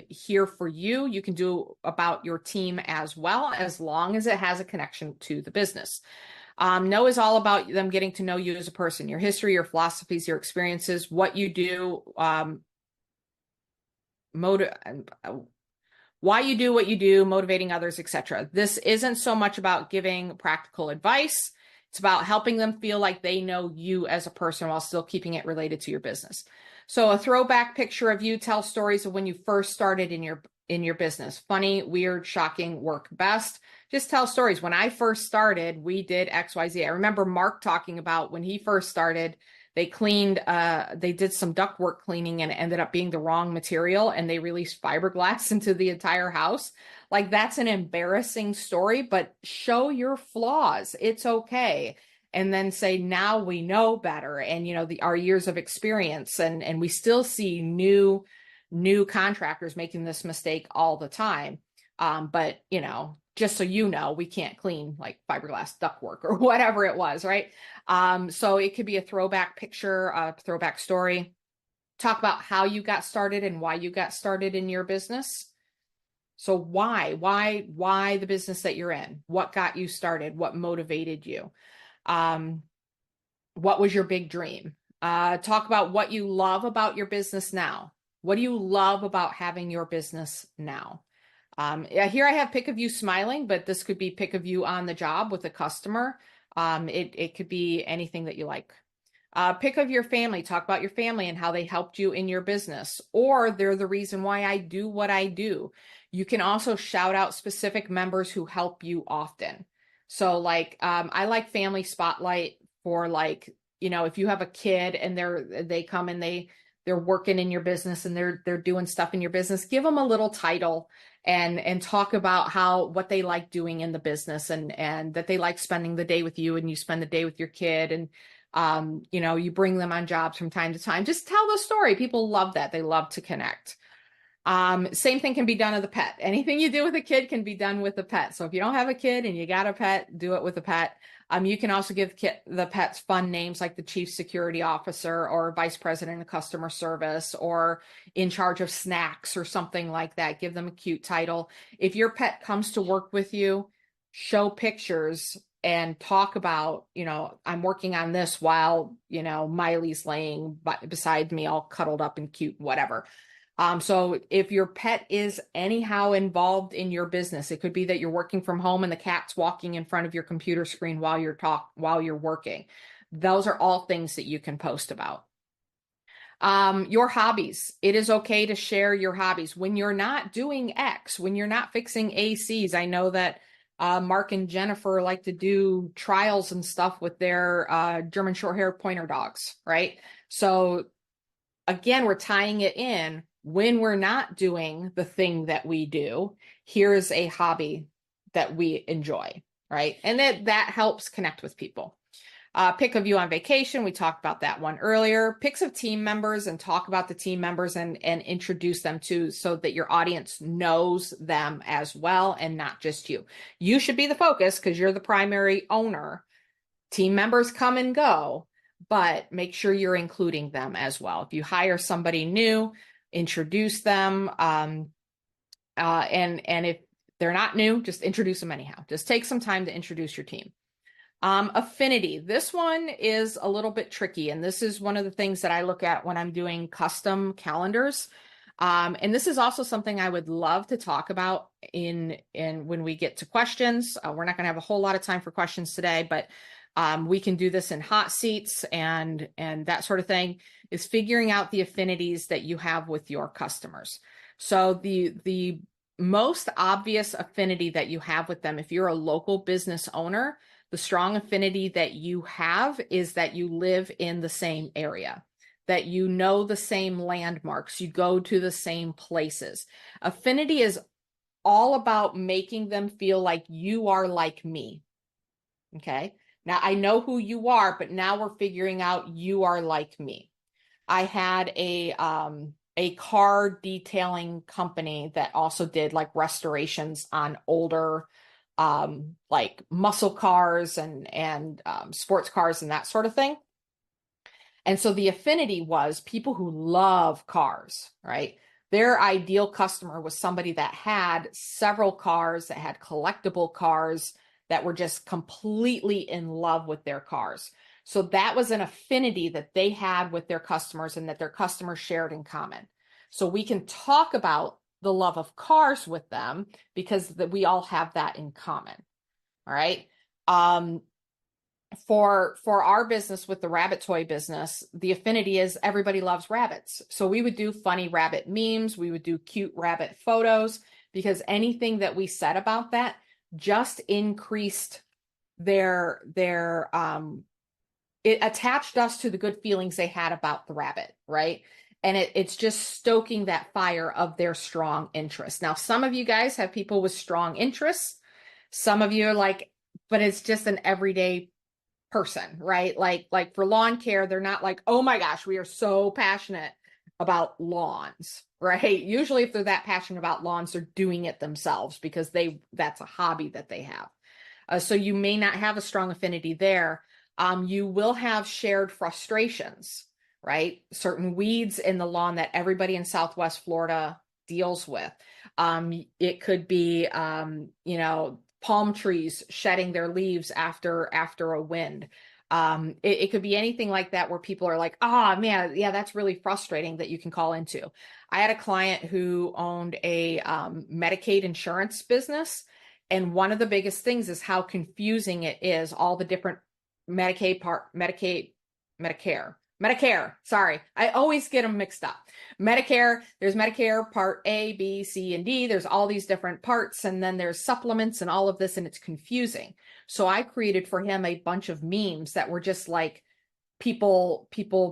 here for you, you can do about your team as well, as long as it has a connection to the business. No is all about them getting to know you as a person, your history, your philosophies, your experiences, what you do, why you do what you do, motivating others, etc. This isn't so much about giving practical advice. It's about helping them feel like they know you as a person while still keeping it related to your business. So a throwback picture of you, tell stories of when you first started in your business. Funny, weird, shocking, work best. Just tell stories. When I first started, we did XYZ. I remember Mark talking about when he first started, they did some ductwork cleaning and it ended up being the wrong material and they released fiberglass into the entire house. Like that's an embarrassing story, but show your flaws. It's okay. And then say, now we know better. And, our years of experience and we still see new contractors making this mistake all the time. But just so you know, we can't clean like fiberglass ductwork or whatever it was, right? So it could be a throwback picture, a throwback story. Talk about how you got started and why you got started in your business. So why the business that you're in? What got you started? What motivated you? What was your big dream? Talk about what you love about your business now. What do you love about having your business now? Here I have pic of you smiling, but this could be pic of you on the job with a customer. It could be anything that you like. Pic of your family, talk about your family and how they helped you in your business, or they're the reason why I do what I do. You can also shout out specific members who help you often. So like, I like family spotlight for like, if you have a kid and they come and they're working in your business and they're doing stuff in your business, give them a little title and talk about what they like doing in the business and that they like spending the day with you and you spend the day with your kid and you bring them on jobs from time to time. Just tell the story. People love that. They love to connect. Same thing can be done with a pet. Anything you do with a kid can be done with a pet. So if you don't have a kid and you got a pet, do it with a pet. You can also give the pets fun names like the chief security officer or vice president of customer service or in charge of snacks or something like that. Give them a cute title. If your pet comes to work with you, show pictures and talk about, I'm working on this while, Miley's laying beside me all cuddled up and cute, whatever. So if your pet is anyhow involved in your business, it could be that you're working from home and the cat's walking in front of your computer screen while you're working. Those are all things that you can post about. Your hobbies. It is okay to share your hobbies when you're not doing X, when you're not fixing ACs. I know that Mark and Jennifer like to do trials and stuff with their German Shorthair Pointer dogs, right? So again, we're tying it in. When we're not doing the thing that we do, here's a hobby that we enjoy, right? And that helps connect with people. Pic of you on vacation. We talked about that one earlier. Pics of team members and talk about the team members and introduce them to so that your audience knows them as well and not just you. You should be the focus because you're the primary owner. Team members come and go, but make sure you're including them as well. If you hire somebody new, introduce them. And if they're not new, just introduce them anyhow. Just take some time to introduce your team. Affinity. This one is a little bit tricky. And this is one of the things that I look at when I'm doing custom calendars. And this is also something I would love to talk about in when we get to questions. We're not going to have a whole lot of time for questions today, but we can do this in hot seats and that sort of thing, is figuring out the affinities that you have with your customers. So the most obvious affinity that you have with them, if you're a local business owner, The strong affinity that you have is that you live in the same area, that you know the same landmarks, you go to the same places. Affinity is all about making them feel like you are like me. Okay. Now I know who you are, but now we're figuring out you are like me. I had a car detailing company that also did like restorations on older like muscle cars and sports cars and that sort of thing. And so the affinity was people who love cars, right? Their ideal customer was somebody that had several cars, that had collectible cars, that were just completely in love with their cars. So that was an affinity that they had with their customers and that their customers shared in common. So we can talk about the love of cars with them because we all have that in common. All right. Um, for our business with the rabbit toy business, the affinity is everybody loves rabbits. So we would do funny rabbit memes, we would do cute rabbit photos, because anything that we said about that just increased their it attached us to the good feelings they had about the rabbit, right? And it's just stoking that fire of their strong interest. Now, some of you guys have people with strong interests. Some of you are like, but it's just an everyday person, right? Like for lawn care, they're not like, oh my gosh, we are so passionate about lawns, right? Usually if they're that passionate about lawns, they're doing it themselves because that's a hobby that they have. So you may not have a strong affinity there. You will have shared frustrations, right? Certain weeds in the lawn that everybody in Southwest Florida deals with. It could be, palm trees shedding their leaves after a wind. It could be anything like that where people are like, oh man, yeah, that's really frustrating that you can call into. I had a client who owned a Medicaid insurance business. And one of the biggest things is how confusing it is, all the different Medicare. Sorry. I always get them mixed up. Medicare, there's Medicare Part A, B, C, and D. There's all these different parts, and then there's supplements and all of this, and it's confusing. So I created for him a bunch of memes that were just like people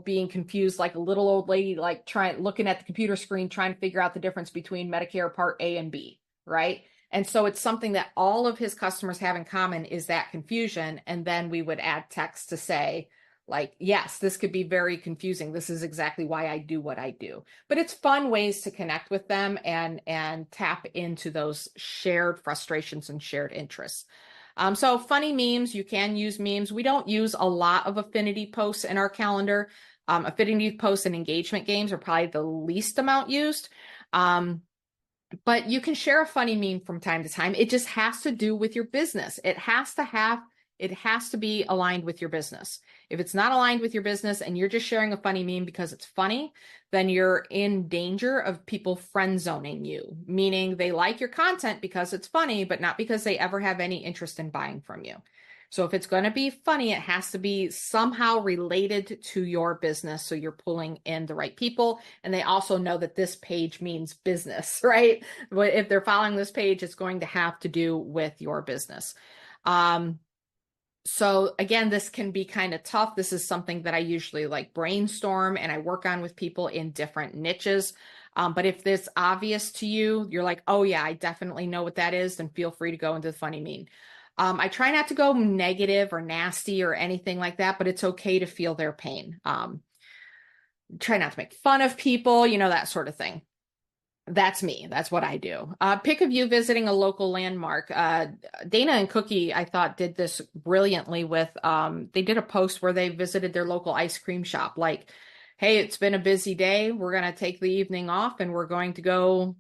being confused, like a little old lady, like looking at the computer screen, trying to figure out the difference between Medicare Part A and B, right? And so it's something that all of his customers have in common is that confusion. And then we would add text to say, like, yes, this could be very confusing. This is exactly why I do what I do. But it's fun ways to connect with them and tap into those shared frustrations and shared interests. So funny memes, you can use memes. We don't use a lot of affinity posts in our calendar. Affinity posts and engagement games are probably the least amount used. But you can share a funny meme from time to time. It just has to do with your business. It has to be aligned with your business. If it's not aligned with your business and you're just sharing a funny meme because it's funny, then you're in danger of people friend zoning you, meaning they like your content because it's funny, but not because they ever have any interest in buying from you. So if it's going to be funny, it has to be somehow related to your business. So you're pulling in the right people. And they also know that this page means business, right? But if they're following this page, it's going to have to do with your business. So again, this can be kind of tough. This is something that I usually like brainstorm and I work on with people in different niches. But if this obvious to you, you're like, oh yeah, I definitely know what that is, then feel free to go into the funny meme. I try not to go negative or nasty or anything like that, but it's okay to feel their pain. Try not to make fun of people, that sort of thing. That's me. That's what I do. Pick of you visiting a local landmark. Dana and Cookie, I thought, did this brilliantly with, they did a post where they visited their local ice cream shop. Like, hey, it's been a busy day. We're going to take the evening off and we're going to go.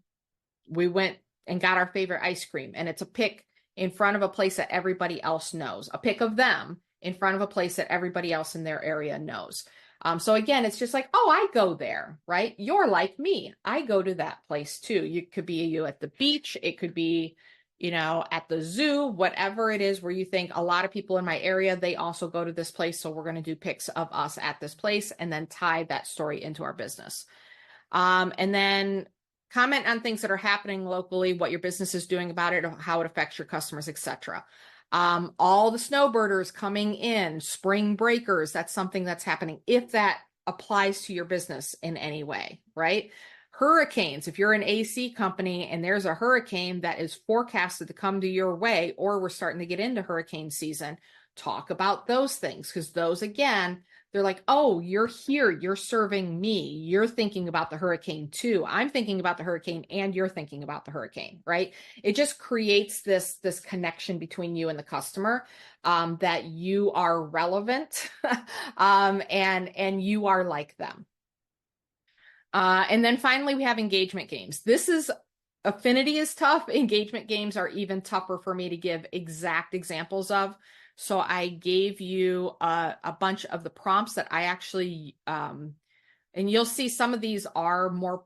We went and got our favorite ice cream. And it's a pic in front of a place that everybody else knows. A pic of them in front of a place that everybody else in their area knows. So again, it's just like, oh, I go there, right? You're like me. I go to that place too. You could be you at the beach. It could be, at the zoo, whatever it is where you think a lot of people in my area, they also go to this place. So we're going to do pics of us at this place and then tie that story into our business. And then comment on things that are happening locally, what your business is doing about it, how it affects your customers, etc. All the snowbirders coming in, spring breakers, that's something that's happening. If that applies to your business in any way, right? Hurricanes, if you're an AC company and there's a hurricane that is forecasted to come to your way, or we're starting to get into hurricane season, talk about those things, because those, again, they're like, oh, you're here, you're serving me, you're thinking about the hurricane too. I'm thinking about the hurricane and you're thinking about the hurricane, right? It just creates this connection between you and the customer, that you are relevant, and you are like them. And then finally, we have engagement games. Affinity is tough. Engagement games are even tougher for me to give exact examples of. So I gave you a bunch of the prompts that I actually, and you'll see some of these are more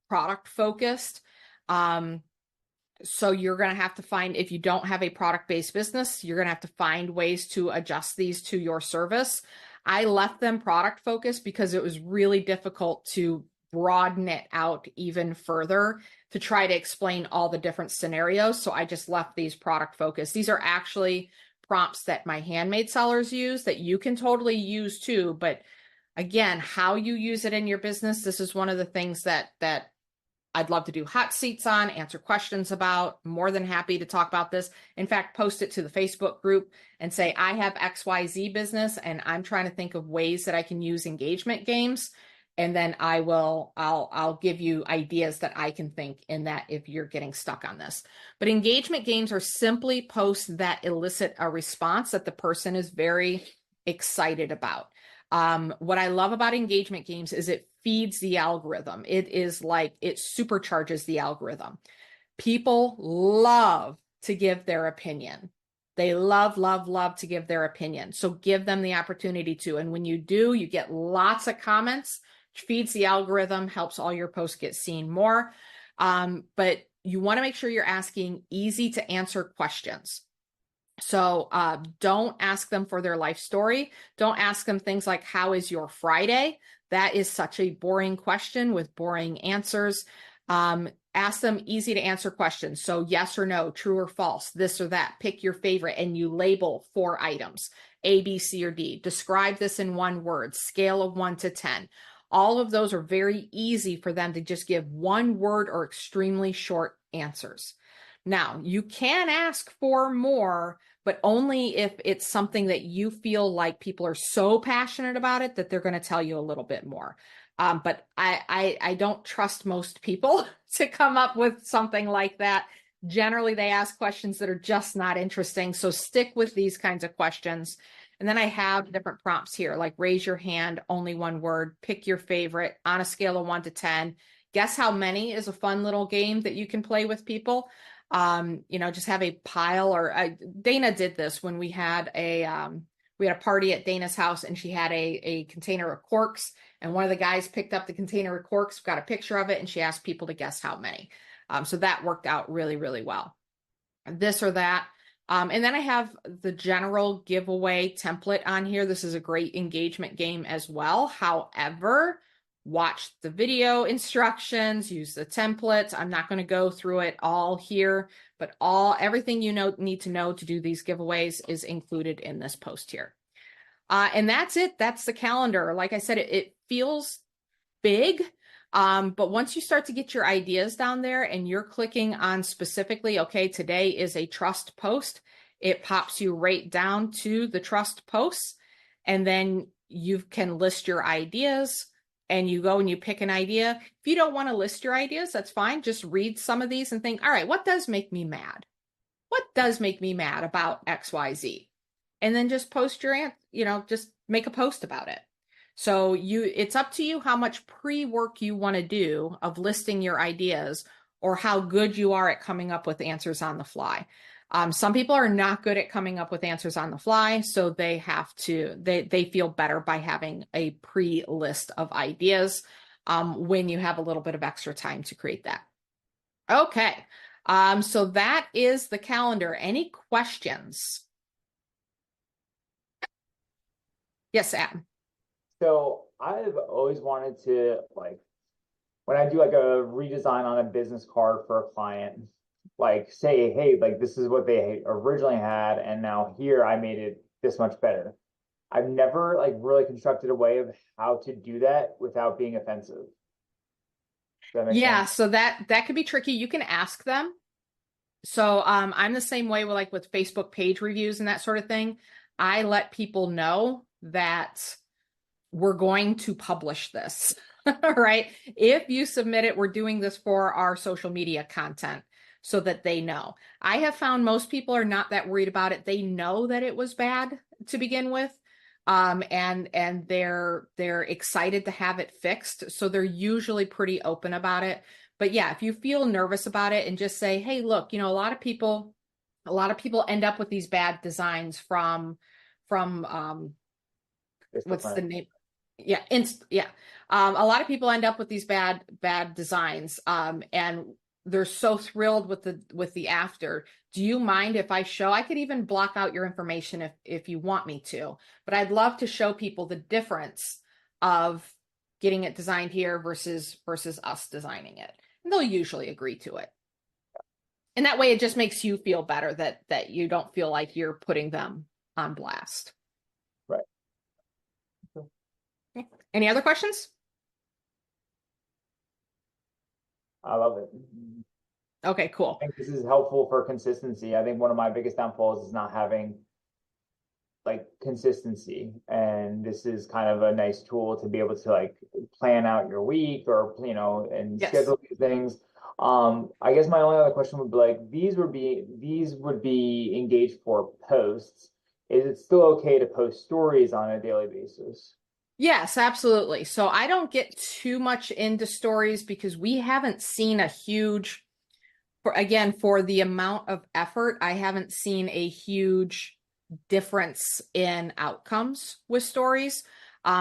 product focused. So you're going to have to find, if you don't have a product-based business, you're going to have to find ways to adjust these to your service. I left them product focused because it was really difficult to broaden it out even further to try to explain all the different scenarios. So I just left these product focused. These are actually prompts that my handmade sellers use that you can totally use too. But again, how you use it in your business, this is one of the things that I'd love to do hot seats on, answer questions about. More than happy to talk about this. In fact, post it to the Facebook group and say, I have XYZ business and I'm trying to think of ways that I can use engagement games. And then I'll give you ideas that I can think in that if you're getting stuck on this. But engagement games are simply posts that elicit a response that the person is very excited about. What I love about engagement games is it feeds the algorithm. It is like it supercharges the algorithm. People love to give their opinion. They love, love, love to give their opinion. So give them the opportunity to. And when you do, you get lots of comments, which feeds the algorithm, helps all your posts get seen more. But you want to make sure you're asking easy to answer questions. So don't ask them for their life story. Don't ask them things like, how is your Friday? That is such a boring question with boring answers. Ask them easy to answer questions. So yes or no, true or false, this or that, pick your favorite, and you label 4 items, A, B, C, or D. Describe this in 1 word, scale of 1 to 10. All of those are very easy for them to just give 1 word or extremely short answers. Now, you can ask for more, but only if it's something that you feel like people are so passionate about it that they're going to tell you a little bit more. But I don't trust most people to come up with something like that. Generally, they ask questions that are just not interesting. So stick with these kinds of questions. And then I have different prompts here, like raise your hand, only 1 word, pick your favorite on a scale of 1 to 10. Guess how many is a fun little game that you can play with people. Just have a pile, or Dana did this when we had a party at Dana's house, and she had a container of corks, and one of the guys picked up the container of corks, got a picture of it, and she asked people to guess how many. So that worked out really, really well. This or that. And then I have the general giveaway template on here. This is a great engagement game as well. However, watch the video instructions, use the templates. I'm not going to go through it all here, but everything you need to know to do these giveaways is included in this post here. And that's it. That's the calendar. Like I said, it feels big. But once you start to get your ideas down there and you're clicking on specifically, okay, today is a trust post, it pops you right down to the trust posts. And then you can list your ideas, and you go and you pick an idea. If you don't want to list your ideas, that's fine. Just read some of these and think, all right, what does make me mad? What does make me mad about XYZ? And then just post just make a post about it. So it's up to you how much pre-work you want to do of listing your ideas, or how good you are at coming up with answers on the fly. Some people are not good at coming up with answers on the fly, so they feel better by having a pre-list of ideas when you have a little bit of extra time to create that. Okay, so that is the calendar. Any questions? Yes, Adam. So I've always wanted to, like, when I do like a redesign on a business card for a client, like say, hey, like this is what they originally had, and now here I made it this much better. I've never like really constructed a way of how to do that without being offensive. Does that make Yeah, sense? so that could be tricky. You can ask them. So I'm the same way with with Facebook page reviews and that sort of thing. I let people know that we're going to publish this, right? If you submit it, we're doing this for our social media content so that they know. I have found most people are not that worried about it. They know that it was bad to begin with. And they're excited to have it fixed. So they're usually pretty open about it. But yeah, if you feel nervous about it and just say, hey, look, a lot of people end up with these bad designs from It's what's the different. name? Yeah, yeah. A lot of people end up with these bad designs, and they're so thrilled with the after. Do you mind if I show? I could even block out your information if you want me to, but I'd love to show people the difference of getting it designed here versus us designing it. And they'll usually agree to it. And that way it just makes you feel better that you don't feel like you're putting them on blast. Right. Any other questions? I love it. Okay, cool. I think this is helpful for consistency. I think one of my biggest downfalls is not having like consistency, and this is kind of a nice tool to be able to like plan out your week or and Yes. schedule these things. I guess my only other question would be like these would be engaged for posts. Is it still okay to post stories on a daily basis? Yes, absolutely. So I don't get too much into stories because we haven't seen a huge, for the amount of effort, I haven't seen a huge difference in outcomes with stories.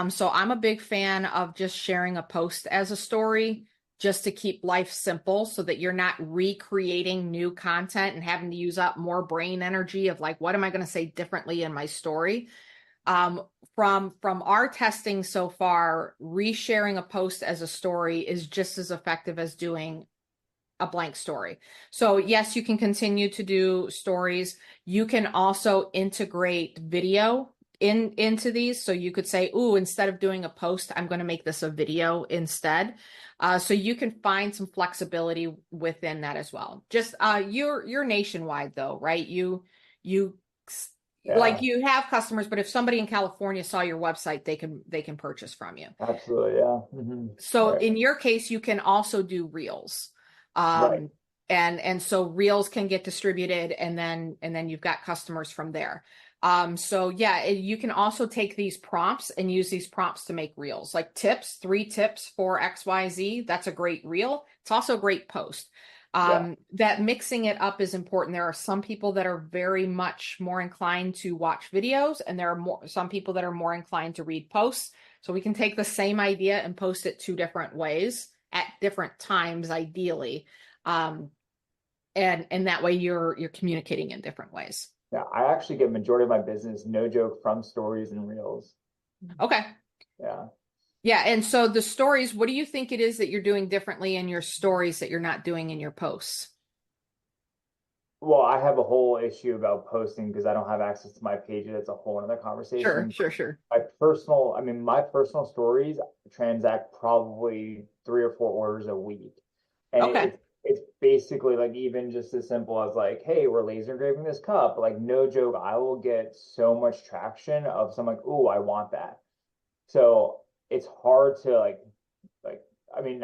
So I'm a big fan of just sharing a post as a story just to keep life simple so that you're not recreating new content and having to use up more brain energy of like, what am I going to say differently in my story? From our testing so far, resharing a post as a story is just as effective as doing a blank story. So yes, you can continue to do stories. You can also integrate video into these. So you could say, ooh, instead of doing a post, I'm going to make this a video instead. So you can find some flexibility within that as well. Just you're nationwide though, right? You like Yeah, you have customers, but if somebody in California saw your website, they can purchase from you. absolutely. Yeah. So Right. in your case, you can also do reels. Right. Um, and so reels can get distributed and then you've got customers from there. So yeah, you can also take these prompts and use these prompts to make reels, like tips, 3 tips for XYZ. That's a great reel. It's also a great post. Yeah. That mixing it up is important. There are some people that are very much more inclined to watch videos, and there are some people that are more inclined to read posts. So we can take the same idea and post it 2 different ways at different times, ideally. And that way you're communicating in different ways. Yeah. I actually get majority of my business, no joke, from stories and reels. Okay. Yeah. Yeah. And so the stories, what do you think it is that you're doing differently in your stories that you're not doing in your posts? Well, I have a whole issue about posting because I don't have access to my page. That's a whole other Sure, conversation. sure, sure. My personal stories transact probably 3 or 4 orders a week. And Okay. it's basically like even just as simple as like, hey, we're laser engraving this cup. Like no joke, I will get so much traction of some like, oh, I want that. So it's hard to like I mean,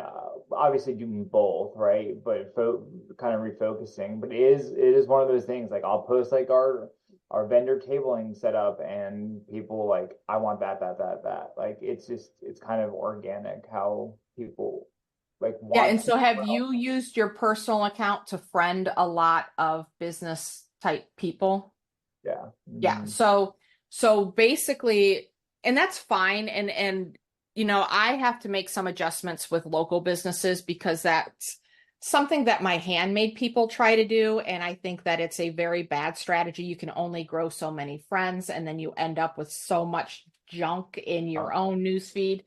obviously doing both, right? But kind of refocusing. But it is one of those things. Like I'll post like our vendor tabling setup, and people like, I want that. Like it's kind of organic how people like Yeah. want And to. so have you used your personal account to friend a lot of business type people? Yeah. Yeah. So basically, and that's fine. And I have to make some adjustments with local businesses because that's something that my handmade people try to do. And I think that it's a very bad strategy. You can only grow so many friends, and then you end up with so much junk in your Oh. own newsfeed.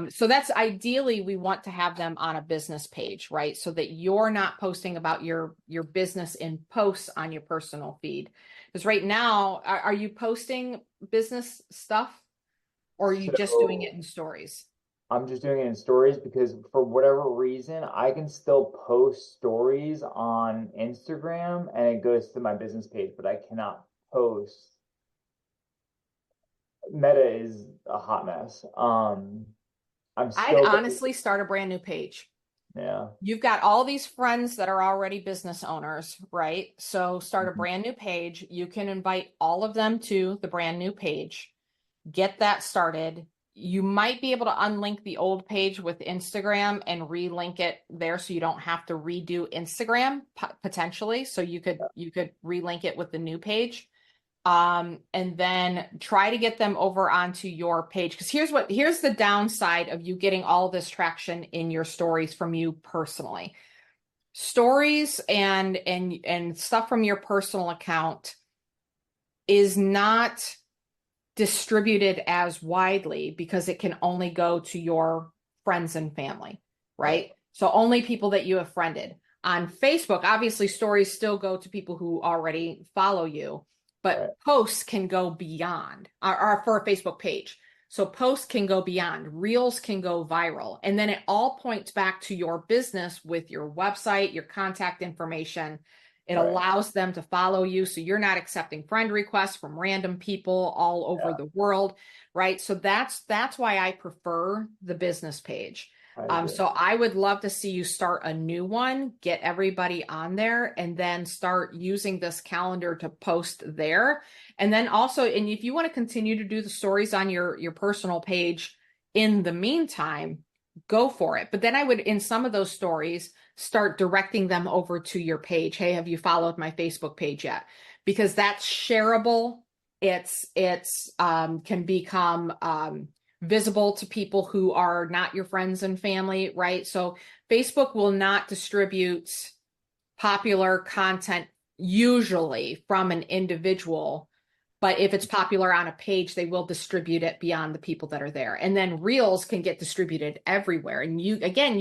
So that's ideally, we want to have them on a business page, right? So that you're not posting about your business in posts on your personal feed. Because right now, are you posting business stuff, or are you just doing it So in stories? I'm just doing it in stories because for whatever reason, I can still post stories on Instagram and it goes to my business page, but I cannot post. Meta is a hot mess. I'm I'd still, honestly start a brand new page. yeah. You've got all these friends that are already business owners, right? So start a Mhm. brand new page. You can invite all of them to the brand new page. Get that started. You might be able to unlink the old page with Instagram and relink it there, so you don't have to redo Instagram potentially. So you could relink it with the new page. And then try to get them over onto your page. Because here's the downside of you getting all this traction in your stories from you personally. Stories and stuff from your personal account is not distributed as widely because it can only go to your friends and family, right? So only people that you have friended. On Facebook, obviously stories still go to people who already follow you, but Right. posts can go beyond, or for a Facebook page. So posts can go beyond, reels can go viral, and then it all points back to your business with your website, your contact information. It Right. allows them to follow you, so you're not accepting friend requests from random people all over the world, right? So that's why I prefer the business page. I agree. So I would love to see you start a new one, get everybody on there, and then start using this calendar to post there. And then also, and if you want to continue to do the stories on your personal page in the meantime, go for it. But then I would, in some of those stories, start directing them over to your page. Hey, have you followed my Facebook page yet? Because that's shareable. It's can become visible to people who are not your friends and family, right? So Facebook will not distribute popular content usually from an individual, but if it's popular on a page, they will distribute it beyond the people that are there. And then reels can get distributed everywhere. And you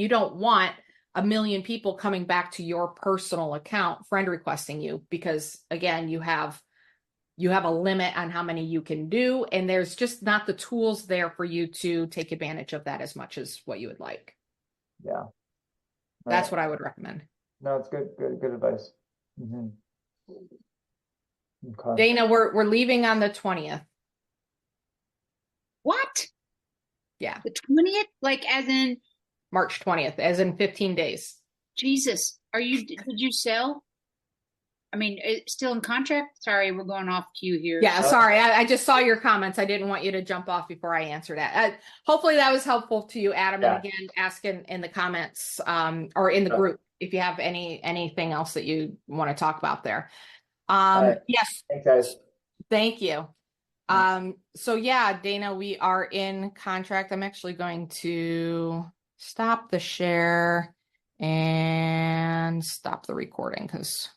don't want a million people coming back to your personal account, friend requesting you, because again, you have a limit on how many you can do. And there's just not the tools there for you to take advantage of that as much as what you would like. Yeah. That's Right. what I would recommend. No, it's good advice. Okay. Dana, we're leaving on the 20th. What? Yeah. The 20th? Like as in March 20th, as in 15 days. Jesus. Did you sell? I mean, it's still in contract? Sorry, we're going off cue here. Yeah, sorry. I just saw your comments. I didn't want you to jump off before I answered that. Hopefully that was helpful to you, Adam. Yeah. And again, ask in the comments or in the group if you have anything else that you want to talk about there. Right. Yes. Thanks, guys. Thank you. So yeah, Dana, we are in contract. I'm actually going to stop the share and stop the recording because